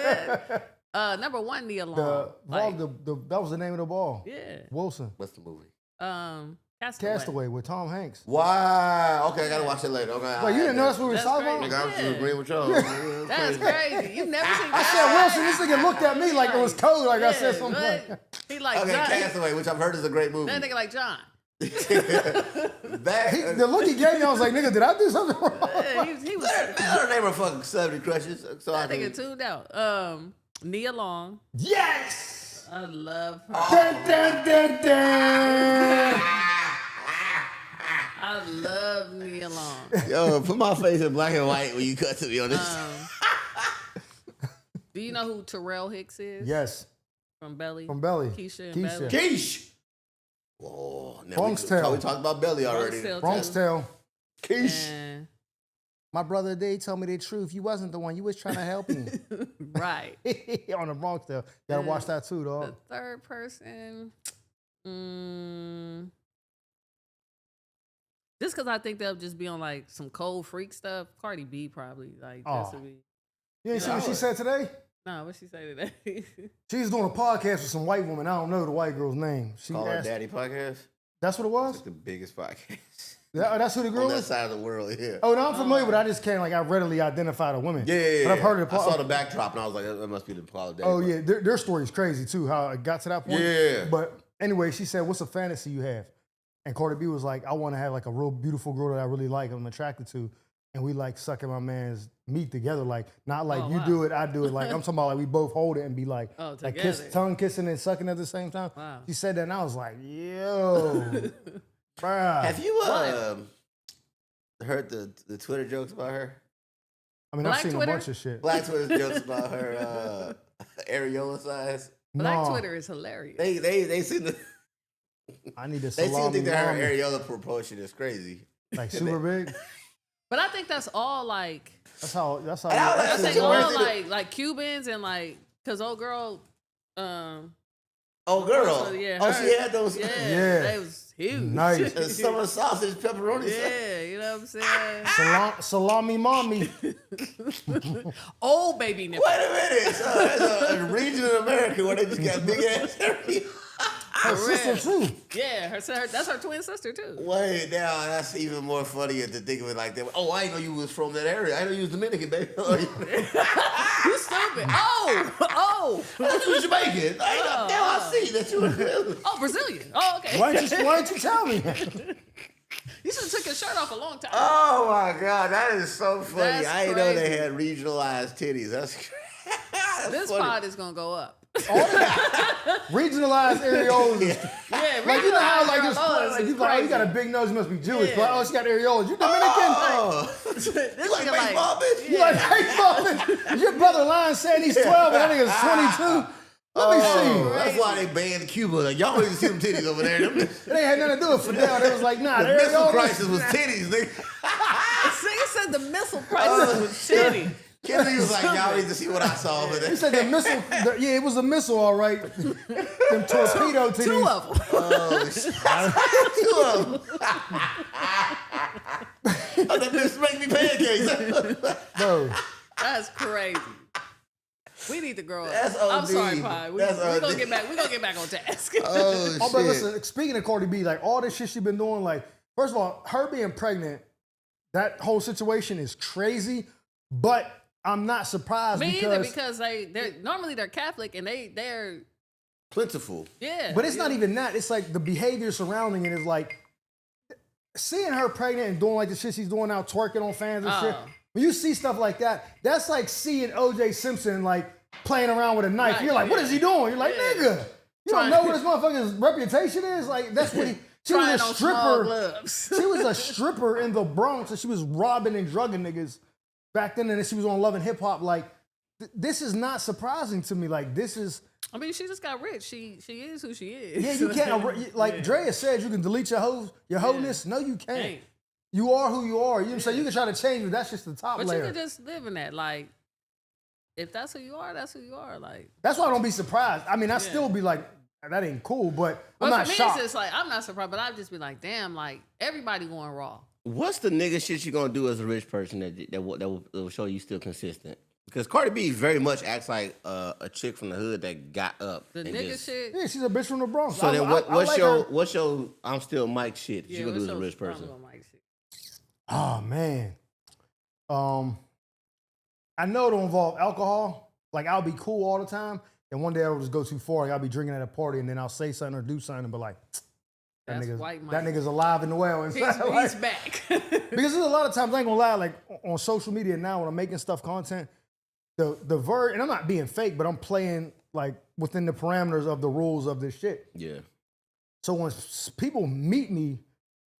saying? Number 1, Nia Long. That was the name of the ball. Yeah. Wilson. What's the movie? Castaway with Tom Hanks. Wow. Okay, I gotta watch it later. Okay. Wait, you didn't know that's what we were talking about? Nigga, I'm just agreeing with y'all. That's crazy. You never seen I said Wilson. This nigga looked at me like it was code. Like I said something. He like okay, John. Castaway, which I've heard is a great movie. That nigga like John. The look he gave me, I was like, nigga, did I do something wrong? He was. I don't name her fucking celebrity crushes. So that nigga tuned out. Nia Long. Yes! I love her. Dun, dun, dun, dun. I love Nia Long. Yo, put my face in black and white when you cut to me on this. Do you know who Terrell Hicks is? Yes. From Belly. Keisha and Belly. Quiche. Oh, Bronx Tale. We talked about Belly already. Bronx Tale. Quiche. And my brother, they told me the truth. You wasn't the one. You was trying to help me. right. On the Bronx Tale. Gotta watch that too, dog. The third person. Just because I think they'll just be on like some cold freak stuff. Cardi B probably. Like, just to be. You ain't see what she said today? No, what she say today? She's doing a podcast with some white woman. I don't know the white girl's name. She Call Her asked, Daddy podcast? That's what it was? It's like the biggest podcast. That's who the girl on that is? side of the world, yeah. Oh, no, I'm familiar, but I just can't, like, I readily identify the women. Yeah. But I've heard of the I saw the backdrop, and I was like, that must be the Call Her Daddy. Oh, yeah, their story is crazy, too, how it got to that point. Yeah. But anyway, she said, what's a fantasy you have? And Cardi B was like, I want to have, like, a real beautiful girl that I really like, I'm attracted to. and we like sucking my man's meat together, like not like Oh, you wow. do it, I do it. Like I'm talking about like we both hold it and be like, Oh, like together. tongue kissing and sucking at the same time. Wow. She said that, and I was like, yo, bruh. Have you heard the Twitter jokes about her? I mean, Black I've seen Twitter? a bunch of shit. Black Twitter jokes about her areola size. Black No, Twitter is hilarious. They seem to I need to they seem to salami think that her mommy. areola proportion is crazy. Like super big. But I think that's all like That's how. And I was I think She all wears it- like Cubans and like cause old girl Oh, girl. so, yeah, Oh, her- she had those. Yeah. they was huge. Nice. And some of the sausage, pepperoni. Yeah, you know what I'm saying? Salami mommy. Old baby nipple. Wait a minute. So there's a region in America where they just got big ass area. Her sister too. Yeah, that's her twin sister too. Wait, now that's even more funnier to think of it like that. Oh, I didn't know you was from that area. I didn't know you was Dominican, baby. Oh, You stupid. Oh. that's you Jamaican. Now I see that you were. Oh, Brazilian. Oh, okay. Why didn't you tell me? You should have took your shirt off a long time. Oh my God, that is so funny. That's I didn't know they crazy. had regionalized titties. That's This funny. pod is gonna go up. Regionalized areolas. Yeah, Like you know how like this this like you like, oh, you got a big nose, you must be Jewish. Yeah. But oh, she got areolas. You Dominican? Oh, This you like nigga baseball, bitch? You like baseball? bitch? Your brother lying saying he's 12 and that nigga's 22. Let me Oh, see. that's why they banned Cuba. Like, y'all don't even see them titties over there. Them, It ain't had nothing to do with Fidel. They was like, nah, the the missile areolas. crisis was titties, nigga. This nigga said the missile crisis was shitty. Kennedy was like, y'all need to see what I saw over there. He said the missile. Yeah, it was a missile, all right. Them torpedo titties. Two of them. Oh, shit. Two of them. Oh, that bitch make me pancakes. Bro. That's crazy. We need to grow up. That's I'm OD. sorry, Pi. We're That's gonna OD. get back. We're gonna get back on task. Oh, Oh, but shit. listen, speaking of Cardi B, like all this shit she been doing, like, first of all, her being pregnant, that whole situation is crazy, but I'm not surprised Me because, either, because they're Catholic and they're Plentiful. yeah. but it's yeah. not even that. It's like the behavior surrounding it is like, seeing her pregnant and doing like the shit she's doing now, twerking on fans and shit. Oh. When you see stuff like that, that's like seeing O.J. Simpson like playing around with a knife. Right, You're like, what is he doing? You're like, Yeah. nigga, you don't know what this motherfucker's reputation is? Like, that's what he. She was Trying a on small stripper. gloves. She was a stripper in the Bronx, and she was robbing and drugging niggas back then. And then she was on Love and Hip Hop. Like, this is not surprising to me. Like, this is. I mean, she just got rich. She is who she is. Yeah, you can't. Like Yeah. Drea said, you can delete your wholeness. No, you can't. Ain't. You are who you are. You know what I'm saying? You can try to change, but that's just the top But layer. you can just live in that. Like, if that's who you are, that's who you are. Like, That's why I don't be surprised. I mean, I still be like, that ain't cool, but I'm but not for me, shocked. it's just like I'm not surprised, but I'd just be like, damn, like everybody going raw. What's the nigga shit you gonna do as a rich person that will show you still consistent? Because Cardi B very much acts like a chick from the hood that got up. The and nigga just- shit. Yeah, she's a bitch from the Bronx. So then, I like her. what's your I'm still Mike shit that you gonna do as a what's rich your person? problem with Mike shit? Oh man. I know it'll involve alcohol. Like I'll be cool all the time, and one day I'll just go too far. Like, I'll be drinking at a party, and then I'll say something or do something, but like That's white Mike. that nigga's alive and well. He's Like, back. because there's a lot of times I ain't gonna lie. Like on social media now, when I'm making content, the verb, and I'm not being fake, but I'm playing like within the parameters of the rules of this shit. Yeah. So when people meet me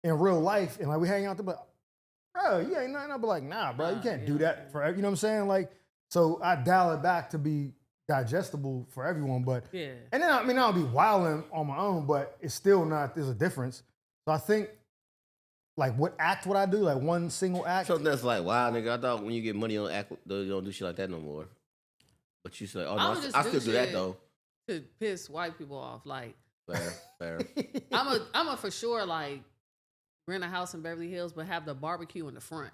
in real life and like we hang out, they're like, bro, you ain't nothing. I'll be like, nah, bro, you can't do that forever. You know what I'm saying? Like, so I dial it back to be digestible for everyone. But Yeah. and then I'll be wilding on my own, but it's still not. There's a difference. So I think, like, what act would I do? Like one single act. So that's like, wow, nigga, I thought when you get money on act, you don't do shit like that no more. But you say, oh no, I still do that shit though. to piss white people off. Like, Fair. I'm a for sure like rent a house in Beverly Hills, but have the barbecue in the front.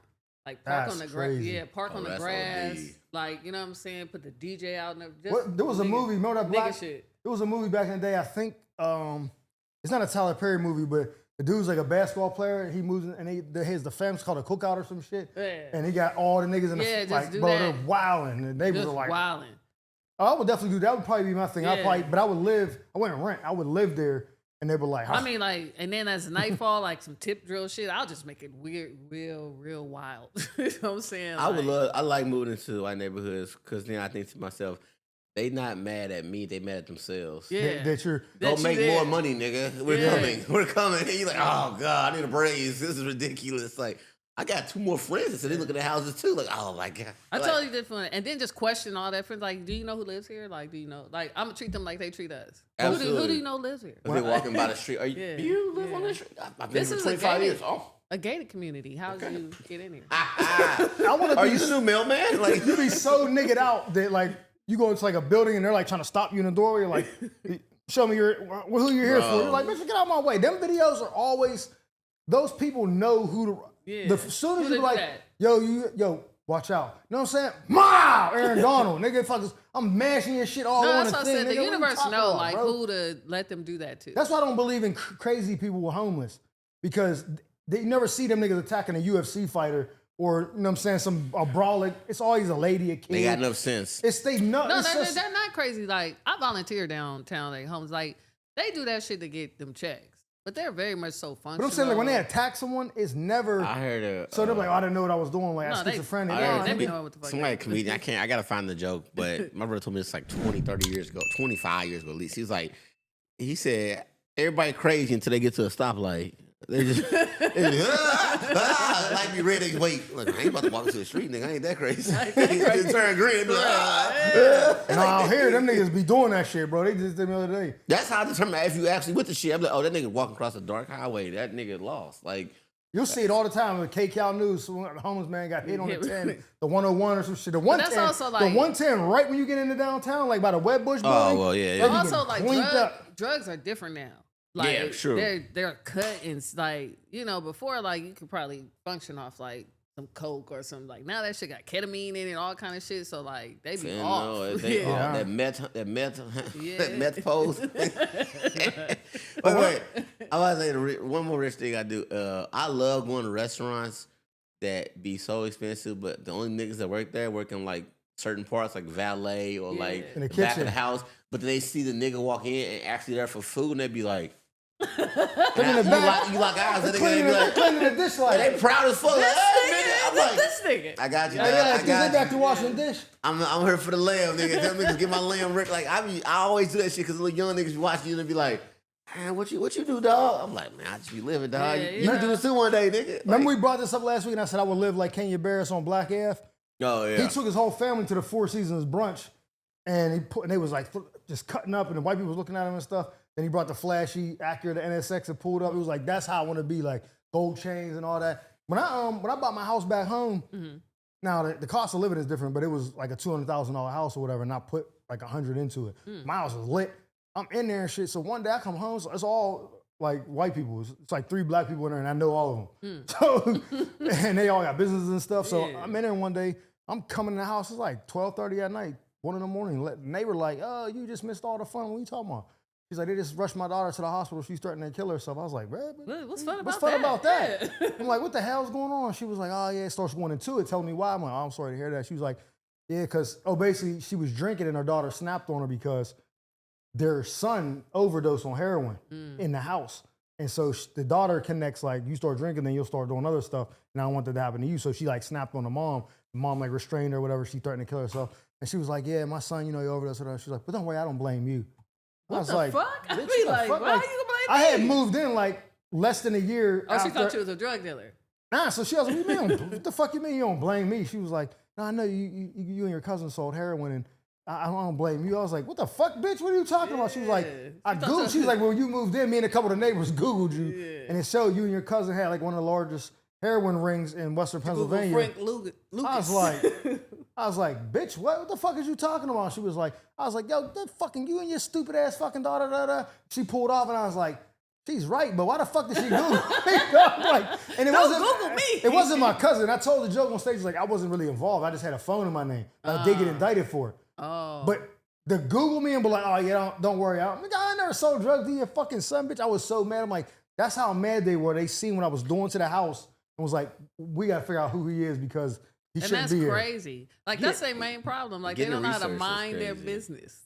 Like park That's on the grass. crazy. Yeah, park Oh, on the that's grass. OD. Like, you know what I'm saying? Put the DJ out and just What, there was a movie. Remember that nigga black? shit. There was a movie back in the day. I think it's not a Tyler Perry movie, but the dude's like a basketball player. And he moves in, and the family's called a cookout or some shit. Yeah. And he got all the niggas in the Yeah, just like, do bro, that. they're wilding. The neighbors Just are like, wilding. oh, I would definitely do that. Would probably be my thing. Yeah. But I would live. I wouldn't rent. I would live there and they were like, I mean, like, and then as nightfall, like some tip drill shit, I'll just make it weird, real wild. You know what I'm saying? I like moving into white neighborhoods because then I think to myself, they not mad at me, they mad at themselves. Yeah. that you're Go make more money, nigga. We're coming. And you're like, oh God, I need a raise. This is ridiculous. Like, I got 2 more friends, so they look at the houses too. Like, oh my God. I like, totally different. And then just question all that friends. Like, do you know who lives here? Like, do you know? Like, I'm gonna treat them like they treat us. Absolutely. Who do you know lives here? If they're walking by the street, you live on this street? I've been here for 25 years. Oh. A gated community. How do you get in here? I want to Are you the new mailman? Like, you be so niggered out that like you go into like a building and they're like trying to stop you in the doorway. You're like, show me who you're here for. You're like, bitch, get out of my way. Them videos are always, those people know who to. Yeah. As soon as you're like, yo, watch out. You know what I'm saying? Ma, Aaron Donald, nigga, fuckers, I'm mashing your shit all on the that's thing. what I said. Nigga, The universe know like bro? who to let them do that to. That's why I don't believe in crazy people with homeless, because they never see them niggas attacking a UFC fighter or, you know what I'm saying, a brawler. It's always a lady, a kid. they got enough sense. It's they know. No, it's they're not crazy. Like, I volunteer downtown, like homes. Like, they do that shit to get them checks. But they're very much so functional. But I'm saying, like, when they attack someone, it's never. I heard so they're like, oh, I didn't know what I was doing. Like, I'm they schizophrenic. they be knowing what the fuck. Somebody comedian, I gotta find the joke, but my brother told me this like 20, 30 years ago, 25 years ago at least. He said, everybody crazy until they get to a stoplight. They just like be ready to wait. Look, I ain't about to walk into the street, nigga. I ain't that crazy. Turn green. Be like, And out here, them niggas be doing that shit, bro. They just did the other day. That's how I determine if you actually with the shit. I'm like, oh, that nigga walking across a dark highway. That nigga lost. Like, You'll see it all the time with KCal News. So the homeless man got hit on the 10, the 101 or some shit. The 110, that's also like, the 110 right when you get into downtown, like by the Web Bush building. oh well, yeah. But also like drugs are different now. Like, yeah, sure. They're cut and like, you know, before like you could probably function off like some coke or something. Like now that shit got ketamine in it, all kind of shit. So like they be off. That meth pose. Wait. I was saying one more rich thing I do. I love going to restaurants that be so expensive, but the only niggas that work there work in like certain parts, like valet or like in the back kitchen of the house. But they see the nigga walk in and actually there for food, and they be like, cleaning the back. you like eyes, Cleaning the dish like. they proud as fuck. I'm like, this nigga. I got you. Yeah, I got they back to washing the dish. I'm here for the lamb, nigga. Tell niggas get my lamb rich. Like I always do that shit because little young niggas be watching you and they be like, man, what you do, dog? I'm like, man, I just be living, dog. You can do this too one day, nigga. Remember we brought this up last week and I said I would live like Kenya Barris on Black Ave? Oh yeah. He took his whole family to the Four Seasons brunch, and they was like just cutting up, and the white people was looking at him and stuff. Then he brought the flashy Acura, the NSX, and pulled up. It was like, that's how I want to be, like gold chains and all that. When I bought my house back home, now the cost of living is different, but it was like a $200,000 house or whatever, and I put like 100 into it. My house was lit. I'm in there and shit. So one day I come home, so it's all like white people. It's like 3 black people in there, and I know all of them. So, and they all got businesses and stuff. So I'm in there one day. I'm coming in the house. It's like 12:30 at night, 1 in the morning. The neighbor like, oh, you just missed all the fun. What are you talking about? She's like, they just rushed my daughter to the hospital. She's starting to kill herself. I was like, what's fun about that? Yeah. I'm like, what the hell's going on? She was like, oh, yeah, it starts going into it. Telling me why. I'm like, oh, I'm sorry to hear that. She was like, yeah, because, basically, she was drinking and her daughter snapped on her because their son overdosed on heroin in the house. And so the daughter connects, like, you start drinking, then you'll start doing other stuff. And I don't want that to happen to you. So she, like, snapped on the mom. The mom, like, restrained her or whatever. She threatened to kill herself. And she was like, yeah, my son, he overdosed. She's like, but don't worry, I don't blame you. What I was the like, fuck? I be like, why are you gonna blame me? I had moved in like less than a year. Oh, she thought you was a drug dealer. Nah, so she was like, what the fuck you mean you don't blame me? She was like, no, I know you and your cousin sold heroin and I don't blame you. I was like, what the fuck, bitch? What are you talking about? She was like, she was like, when you moved in, me and a couple of the neighbors Googled you and it showed you and your cousin had like one of the largest heroin rings in Western Pennsylvania. Frank Lucas. I was like, bitch, what the fuck is you talking about? She was like, I was like, yo, that fucking you and your stupid ass fucking daughter, da. She pulled off and I was like, she's right, but why the fuck did she Google me? Like, and it Don't Google me. It wasn't my cousin. I told the joke on stage, like, I wasn't really involved. I just had a phone in my name. I did get indicted for it. Oh. But to Google me and be like, oh, yeah, don't worry. I never sold drugs to your fucking son, bitch. I was so mad. I'm like, that's how mad they were. They seen what I was doing to the house and was like, we got to figure out who he is because he shouldn't be here. And that's crazy. Like, that's their main problem. Like, they don't know how to mind their business.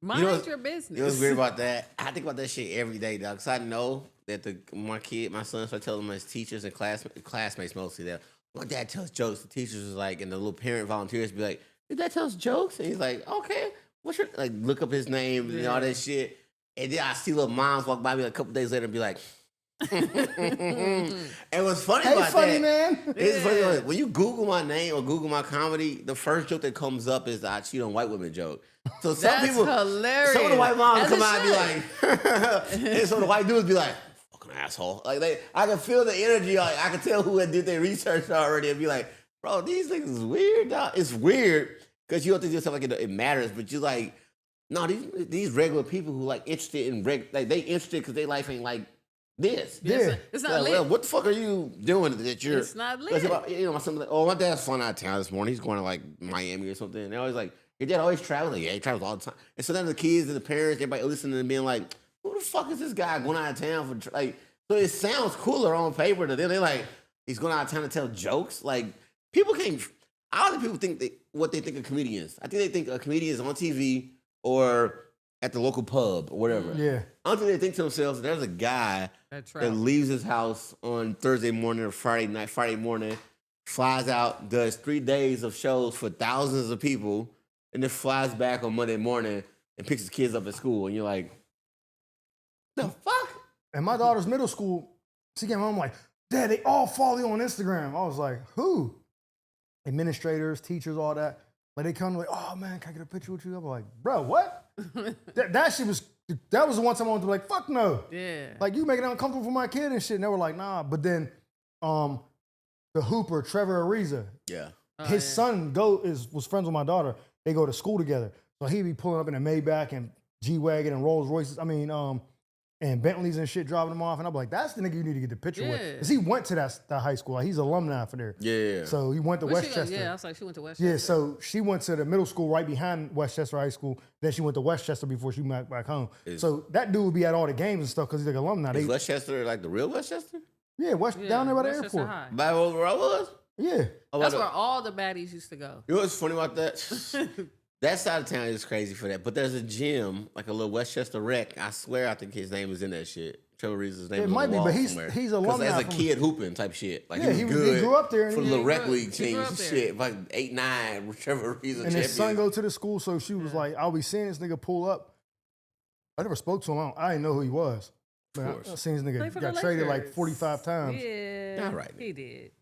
Mind your business. You know what's weird about that? I think about that shit every day, dog. Cause I know that my son start telling his teachers and classmates mostly that my dad tells jokes. The teachers is like, and the little parent volunteers be like, your dad tells jokes? And he's like, okay, what's your, like, look up his name and all that shit. And then I see little moms walk by me like a couple days later and be like, and what's funny about funny that, man. It's funny, like, when you Google my name or Google my comedy, the first joke that comes up is the I cheat on white women joke. So some people, hilarious. some of the white moms As come it out and be like, and some of the white dudes be like, fucking asshole. Like I can feel the energy. Like I can tell who had did their research already and be like, bro, these niggas is weird, dog. It's weird because you don't think yourself like it matters, but you like, no, these regular people who like interested in like they interested because their life ain't like this. Yeah. It's not Like, lit. well, what the fuck are you doing that you're? It's not lit. 'Cause about, you know, my son like, oh, my dad's flying out of town this morning. He's going to like Miami or something. And they're always like, your dad always travels. Yeah, he travels all the time. And so then the kids and the parents, everybody listening and being like, who the fuck is this guy going out of town for? Like, so it sounds cooler on paper to them. They're like, he's going out of town to tell jokes. Like, people can't. I don't think people think what they think of comedians. I think they think a comedian is on TV or at the local pub or whatever. Yeah. I don't think they think to themselves, there's a guy that leaves his house on Thursday morning or Friday morning, flies out, does 3 days of shows for thousands of people, and then flies back on Monday morning and picks his kids up at school. And you're like, the fuck? And my daughter's middle school, she came home like, Dad, they all follow you on Instagram. I was like, who? Administrators, teachers, all that. Like they come like, oh man, can I get a picture with you? I'm like, bro, what? that shit was, that was the one time I wanted to be like, fuck no. Yeah. Like you make it uncomfortable for my kid and shit. And they were like, nah. But then the Hooper, Trevor Ariza, Yeah. his son was friends with my daughter. They go to school together. So he'd be pulling up in a Maybach and G-Wagon and Rolls Royces. I mean, and Bentleys and shit, driving them off. And I'm like, that's the nigga you need to get the picture with. Because he went to that high school. Like, he's alumni for there. Yeah. So he went to Westchester. Yeah, I was like, she went to Westchester. Yeah, so she went to the middle school right behind Westchester High School. Then she went to Westchester before she went back home. So that dude would be at all the games and stuff because he's like alumni. Is Westchester like the real Westchester? Yeah, down there by the Westchester airport. High. By where I was? Yeah. That's where all the baddies used to go. You know what's funny about that? That side of town is crazy for that. But there's a gym, like a little Westchester Rec. I swear I think his name is in that shit. Trevor Reese's name It is might on the be, wall but somewhere. he's alumni. As a kid hooping type shit. Like Yeah, he was he good grew up there and for he- the he rec grew- league he grew teams up and there. shit. Like 8-9, Trevor Reese a And his son champion. go to the school, so she was like, I'll be seeing this nigga pull up. I never spoke to him. I didn't know who he was. Man, course. I seen this Played nigga for got the traded like Lakers. 45 times. Yeah. All right. He did.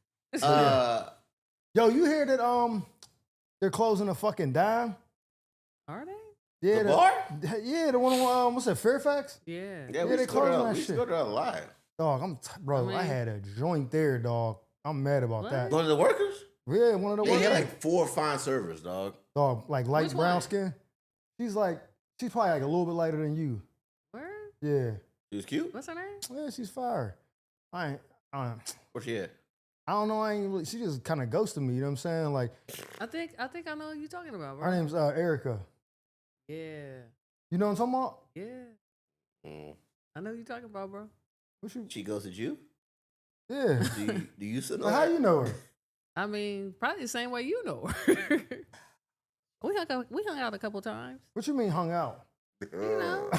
Yo, you hear that they're closing a fucking dime? Are they? Yeah, The bar? Yeah, the one on what's that, Fairfax? Yeah. Yeah, they we closing that used to shit. go to that a lot. Dog, bro, I mean- had a joint there, dog. I'm mad about What? that. One of the workers? Yeah, one of the They had ones. like 4 fine servers, dog. Dog, like light Which brown one? skin. She's probably like a little bit lighter than you. Where? Yeah. She was cute. What's her name? Yeah, she's fire. I Where she at? don't know. I ain't really, she just kind of ghosted me. You know what I'm saying? Like, I think I know who you're talking about, bro. her name's Erica. Yeah. You know what I'm talking about? Yeah. Mm. I know who you're talking about, bro. What you? She goes to you? Yeah. Do you sit on Like, how you know her? I mean, probably the same way you know her. we hung out a couple times. What you mean hung out? You know,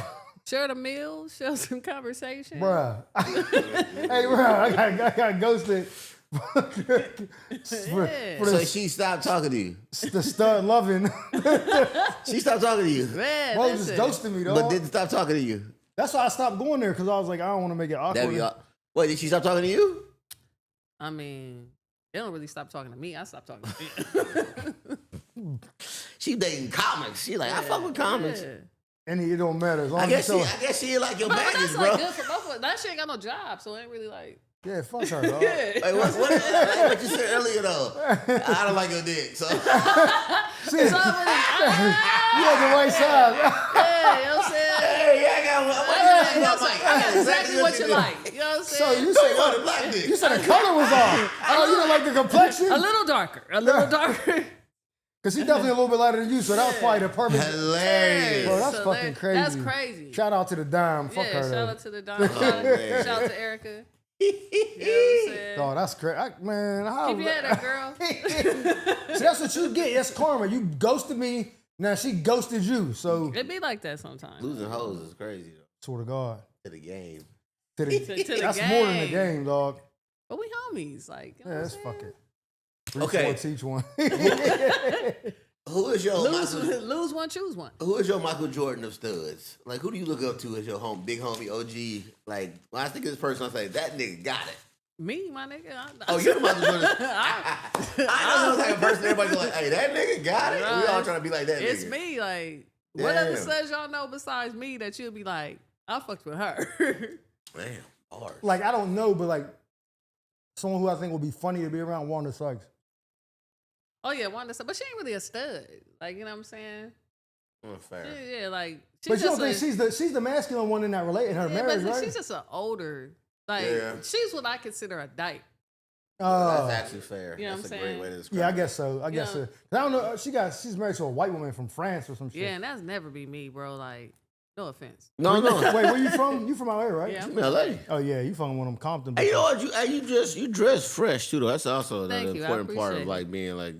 shared a meal, shared some conversation. Bruh. Hey, bruh, I got ghosted. Yeah. for So the, she stopped talking to you. the stud loving. She stopped talking to you. Man, Bro, just listen. ghosted me, dog. But didn't stop talking to you. That's why I stopped going there because I was like, I don't want to make it That awkward. be all. Wait, did she stop talking to you? I mean, they don't really stop talking to me. I stopped talking to them. She dating comics. She like, I fuck with comics. Yeah. And it don't matter. As long I as you guess tell she, I guess she like your But baggage, that's bro. like good for both of us. That shit ain't got no job, so it ain't really like. Yeah, fuck her, dog. Like, what you said earlier though? I don't like your dick, so See, It's you already, had the right side. yeah, you know what I'm saying? hey, I got You know one. what I'm saying? I got exactly what you like. You know what I'm So saying? you So said you want the black dick? You said the color was off. Oh, you don't like the complexion? A little darker. A little darker. Because he's definitely a little bit lighter than you, so that was probably the perfect. Hilarious. Bro, that's So fucking crazy. That's crazy. Shout out to the dime. Fuck Yeah, her, shout though. out to the Don. man. Shout out to Erica. You know what I'm saying? Oh, that's crazy. Man, how? Keep your head up, girl. See, that's what you get. That's karma. You ghosted me Now she ghosted you, so It be like that sometimes. Losing hoes is crazy though. swear to God. To the game. To the, To the that's more than the game. game, dog. But we homies, like. You know Yeah, what that's I'm fucking. Okay. Okay. Each one. Who is your Lose one, choose one. Who is your Michael Jordan of studs? Like, who do you look up to as your big homie, OG? Like, when I think of this person, I say, that nigga got it. Me, my nigga. Oh, you're the Michael Jordan. I know the type of person everybody go like, hey, that nigga got it. Right. We all trying to be like that It's nigga. me. Like, what other Damn. studs y'all know besides me that you'll be like, I fucked with her? Damn, hard. Like I don't know, but like someone who I think would be funny to be around, Wanda Sykes. Oh yeah, Wanda, but she ain't really a stud. Like, you know what I'm saying? Fair. Yeah, like. But you don't think she's the masculine one in that in her marriage, but right? she's just an older. Like, Yeah. she's what I consider a dyke. Oh. That's actually fair. You know That's what a I'm great saying? way to describe Yeah, I it. guess so. I guess so. 'Cause I don't know. She's married to a white woman from France or some shit. Yeah, and that's never be me, bro. Like, no offense. No. Wait, where you from? You from LA, right? Yeah. I'm in LA. Oh yeah, you from one of them Compton. Hey, you know bitches. what? You dress fresh too, though. That's also Thank another you, I important part of appreciate like being like.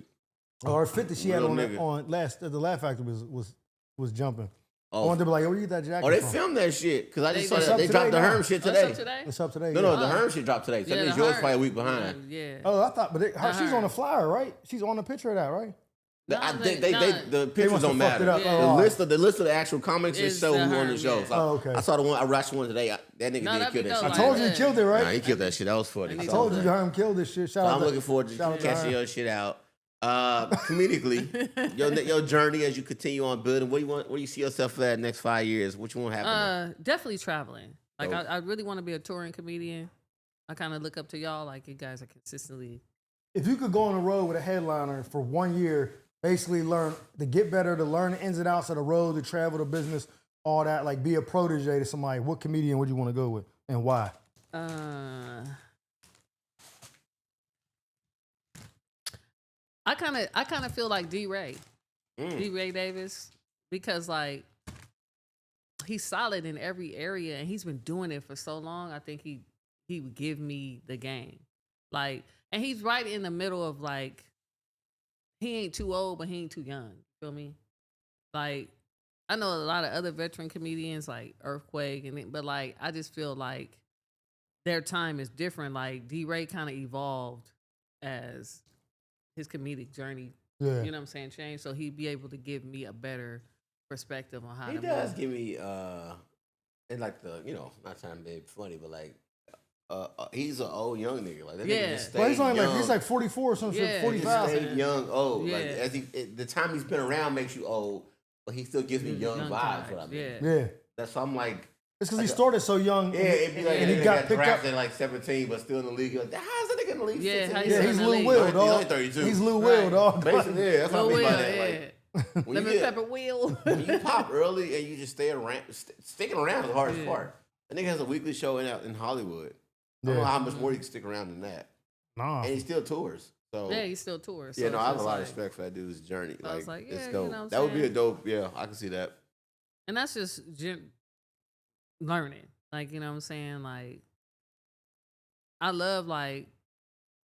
Oh, her fit that she had Real on nigga. the Laugh Factory was jumping. I Oh, wanted to be like, where you get that jacket they from? filmed that shit because I just They saw did. that they It's dropped up the today Herm now. shit Oh, today. so today? It's up today. No, yeah. the Herm shit dropped today. So Yeah, that means the yours Herm. probably a week behind. Yeah. Oh, I thought, but she's Her. on the flyer, right? She's on the picture of that, right? I Nah, think they- the They pictures must have don't fucked matter. it up. Yeah. The Oh, list of the actual comics just Is show the who on the Herm, show. yeah. So Oh, okay. I saw the one. I watched one today. That nigga No, did that'd kill be that dope. shit. I told you he Yeah. killed it, right? Nah, he killed that shit. That was funny. And he I So told you Herm killed this shit. Shout out I'm to- looking forward to shout out to catching Herm. your shit out. Comedically, your journey as you continue on building. Where you see yourself at next 5 years? What you want to happen? Definitely traveling. Like, Dope. I really want to be a touring comedian. I kind of look up to y'all. Like, you guys are consistently. If you could go on the road with a headliner for 1 year, basically learn to get better, to learn the ins and outs of the road, to travel, the business, all that, like be a protege to somebody, what comedian would you want to go with and why? I kind of feel like D-Ray Davis, because like he's solid in every area and he's been doing it for so long. I think he would give me the game, like, and he's right in the middle of like, he ain't too old but he ain't too young. Feel me? Like, I know a lot of other veteran comedians like Earthquake but like I just feel like their time is different. Like D-Ray kind of evolved as his comedic journey, Yeah. you know what I'm saying, changed. So he'd be able to give me a better perspective on how He to does move. give me and like the not trying to be funny, but like he's an old young nigga. Like that Yeah. nigga just Well, he's stayed only young. like, he's like 44 or some Yeah, shit, he He 45. just stayed young, old. Like Yeah. as the time he's been around makes you old, but he still gives me young vibes. What I mean. Yeah. Yeah. That's why I'm like. It's because he started so young. Yeah, it'd be like and he he got got picked up. drafted at like 17, but still in the league. You're like, how's that nigga in the league? Yeah, 16 how you Yeah, years? he's in the Lil league. Will, He's dog. only 32. He's Lil Right. Will, dog. Basically, yeah, that's what I Lil mean by Will, that. yeah. Like, when Lemon you pepper wheel. when you pop early and you just stay around, sticking around is the hardest Yeah. part. That nigga has a weekly show in Hollywood. I don't know Yeah. how much more you can stick around than that. Nah. And he still tours. So Yeah, he still tours. yeah, so no, it's I have a just lot of like- respect for that dude's journey. So I was like, it's yeah, dope. you know what I'm That would be a saying? dope. Yeah, I can see that. And that's just learning. Like, you know what I'm saying? Like, I love like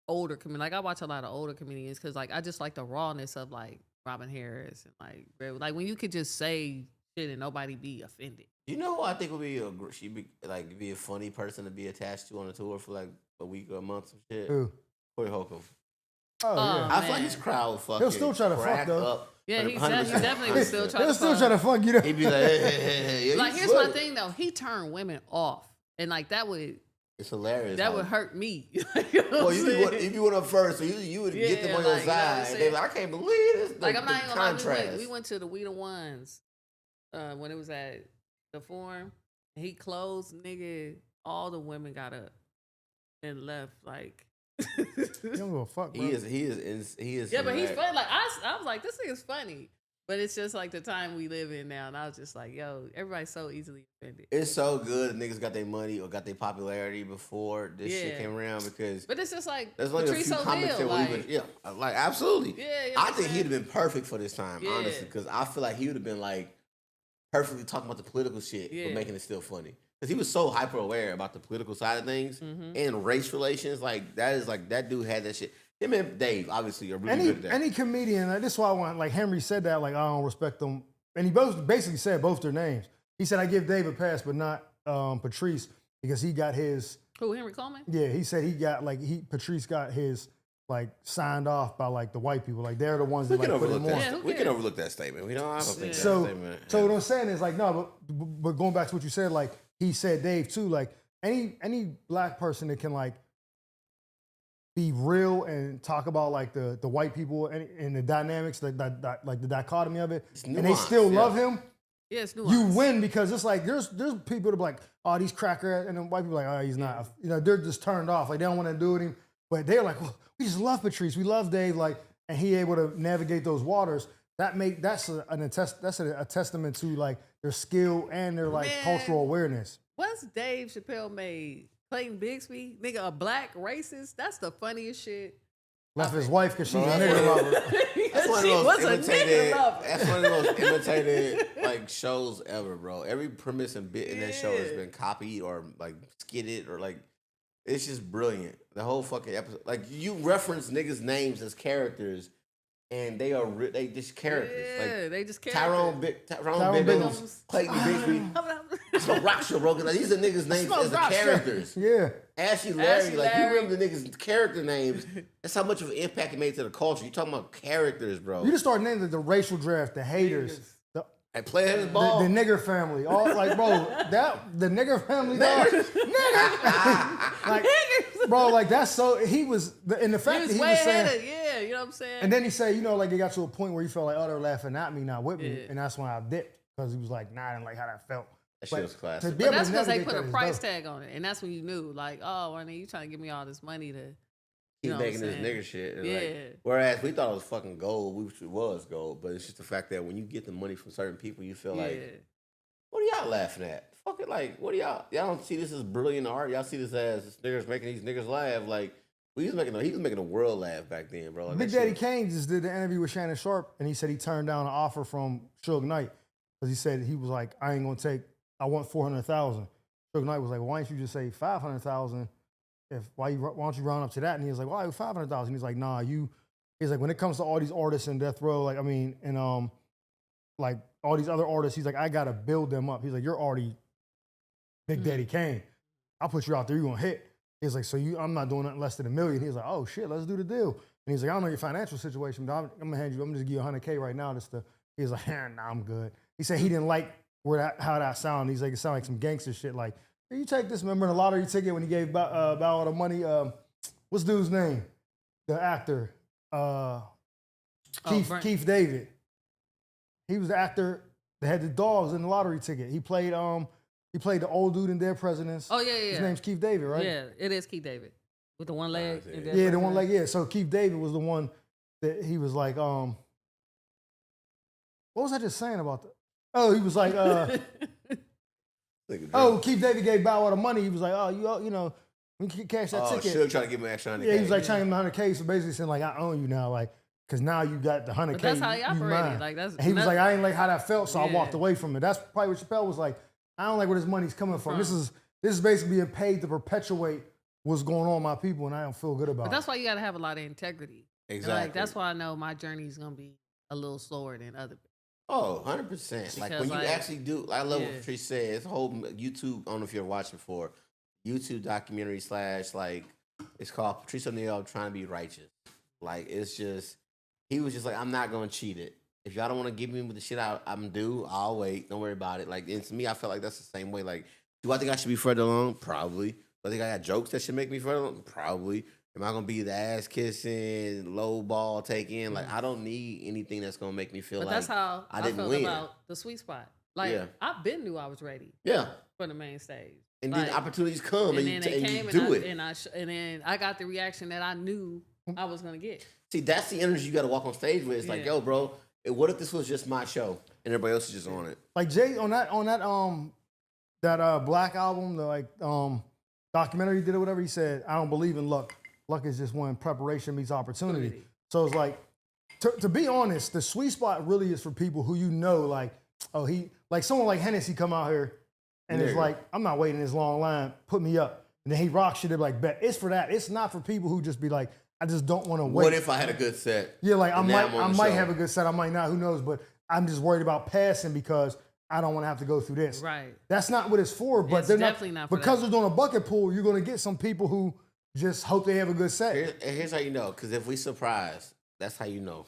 older comedians. Like, I watch a lot of older comedians because like I just like the rawness of like Robin Harris and like when you could just say shit and nobody be offended. You know who I think would be she'd be a funny person to be attached to on a tour for like a week or a month or shit. Who? Corey Holcomb. Oh, yeah. I feel like man. his crowd would fucking He'll still try to fuck, crack though. up. Yeah, he 100%. definitely would still try He'll to still fuck. try to fuck you. Know? He'd be like, hey, Like, you here's my funny. thing though. He turned women off, and like that would It's hilarious. that how- would hurt me. You know what Well, I'm saying? you went up first, so you would get them Yeah, on your like, you know what I'm side. And they saying? like, I can't believe this. Like, I'm not even gonna lie, contrast. we went to the We the Ones when it was at the Forum. And he closed, nigga. All the women got up and left. Like, You don't give a fuck, bro. He is. yeah, but he's hilarious. funny. Like, I was like, this nigga's funny. But it's just like the time we live in now, and I was just like, yo, everybody's so easily offended. It's so good that niggas got their money or got their popularity before this shit Yeah. came around because But it's just like there's only a Patrice few comics O'Neal, that like, would even, like absolutely. Yeah, you know I what I'm think he'd saying? have been perfect for this time, Yeah. honestly, because I feel like he would have been like perfectly talking about the political shit, Yeah. but making it still funny. Because he was so hyper aware about the political side of things Mm-hmm. and race relations. Like that dude had that shit. Him and Dave, obviously, are really good at that. Any comedian, this is why I want, like Henry said that, like, I don't respect them. And he both basically said both their names. He said, I give Dave a pass, but not Patrice, because he got his. Who, Henry Coleman? Yeah, he said he got, like, Patrice got his, like, signed off by, like, the white people. Like, they're the ones that, like, put him on. Yeah, we can overlook that statement. I don't think that statement. So what I'm saying is, like, no, but going back to what you said, like, he said Dave, too, like, any black person that can, like, be real and talk about like the white people and the dynamics, like the dichotomy of it, and they still love him. Yeah, it's you win, because it's like there's people that be like, oh, these cracker, and then white people are like, oh, he's not. You know, they're just turned off. Like they don't want to do it. But they're like, well, we just love Patrice. We love Dave. Like, and he able to navigate those waters. That's a testament to like their skill and their like cultural awareness. Once Dave Chappelle made Clayton Bigsby, nigga, a black racist, that's the funniest shit. Left his wife because she's a nigger lover. That's one of the most imitated like shows ever, bro. Every premise and bit in that show has been copied or like skitted or like it's just brilliant. The whole fucking episode, like you reference niggas' names as characters. And they just characters. Yeah, like, they just Tyrone Biggums, Clayton Bigsby. It's a rock show, bro. Like, these are niggas' names as the characters. Yeah. Ashley Larry, you remember the niggas' character names. That's how much of an impact it made to the culture. You talking about characters, bro. You just start naming the racial draft, the haters. And play his ball. The nigger family. All like, bro, the nigger family, dog. Nigger. Like, bro, like that's so he was and the fact that he was saying, yeah, you know what I'm saying? And then he said, you know, like it got to a point where he felt like, oh, they're laughing at me, not with me. And that's when I dipped. Because he was like, nah, I didn't like how that felt. That shit was classic. But that's because they put a price tag on it. And that's when you knew, like, oh, I mean, you trying to give me all this money to keep making this nigger shit. Yeah. Like, whereas we thought it was fucking gold, which it was gold, but it's just the fact that when you get the money from certain people, you feel like, what are y'all laughing at? Fuck it, like, what are y'all don't see this as brilliant art. Y'all see this as niggas making these niggas laugh. Like, he was making the world laugh back then, bro. Like, Big Daddy Kane just did the interview with Shannon Sharp, and he said he turned down an offer from Suge Knight because he said he was like, I want 400,000. Suge Knight was like, why don't you just say 500,000? Why don't you round up to that? And he was like, well, 500,000. He's like, nah, he's like, when it comes to all these artists in death row, like, I mean, and like all these other artists, he's like, I gotta build them up. He's like, you're already Big Daddy Kane. I'll put you out there, you're gonna hit. He's like, I'm not doing nothing less than $1 million. He's like, oh shit, let's do the deal. And he's like, I don't know your financial situation, but I'm gonna just give you $100K right now. He's like, nah, I'm good. He said he didn't like how that sounded. He's like, it sounded like some gangster shit. Like, you take this, remember the lottery ticket when he gave about all the money? What's dude's name? The actor. Keith David. He was the actor that had the dogs in the lottery ticket. He played the old dude in Dead Presidents. Oh, yeah. His name's Keith David, right? Yeah, it is Keith David. With the one leg. Yeah, the one leg, yeah. So Keith David was the one that he was like, what was I just saying about that? Oh, he was like, Keith David gave Bow Wow the money. He was like, oh, you know, we can cash that ticket. Suge trying to give him extra $100K. Yeah, he was like trying to give him $100K. So basically saying like, I own you now, like, because now you got the $100K. But that's how he operated. Like and he was like, I ain't like how that felt, so I walked away from it. That's probably what Chappelle was like. I don't like where this money's coming from. This is basically being paid to perpetuate what's going on with my people, and I don't feel good about it. But that's why you got to have a lot of integrity. Exactly. And like, that's why I know my journey is going to be a little slower than other people. Oh, 100%. Like when you actually do, I love what Patrice said. It's a whole YouTube, I don't know if you're watching for, YouTube documentary / like, it's called Patrice O'Neal Trying to Be Righteous. Like, it's just, he was just like, I'm not going to cheat it. If y'all don't want to give me the shit I'm due, I'll wait. Don't worry about it. Like, and to me, I felt like that's the same way. Like, do I think I should be further along? Probably. Do I think I got jokes that should make me further along? Probably. Am I gonna be the ass kissing, low ball taking? Like, I don't need anything that's gonna make me feel like that's how I didn't felt win. About the Sweet Spot. Like, I've been knew I was ready. For the main stage. And then opportunities come, and you do it. And then I got the reaction that I knew I was gonna get. See, that's the energy you got to walk on stage with. It's like, yo, bro, what if this was just my show and everybody else is just on it? Like Jay on that Black album, the documentary he did or whatever. He said, I don't believe in luck. Luck is just when preparation meets opportunity. So it's like, to be honest, the Sweet Spot really is for people who you know, like, like someone like Hennessy come out here and it's like, I'm not waiting in this long line, put me up. And then he rocks shit, they're like, bet. It's for that. It's not for people who just be like, I just don't want to wait. What if I had a good set? Yeah, like I and now I'm on the might show? have a good set. I might not. Who knows? But I'm just worried about passing because I don't want to have to go through this. Right. That's not what it's for. But It's they're definitely not for because that. they're doing a bucket pool. You're going to get some people who just hope they have a good set. Here's how you know. Because if we surprise, that's how you know.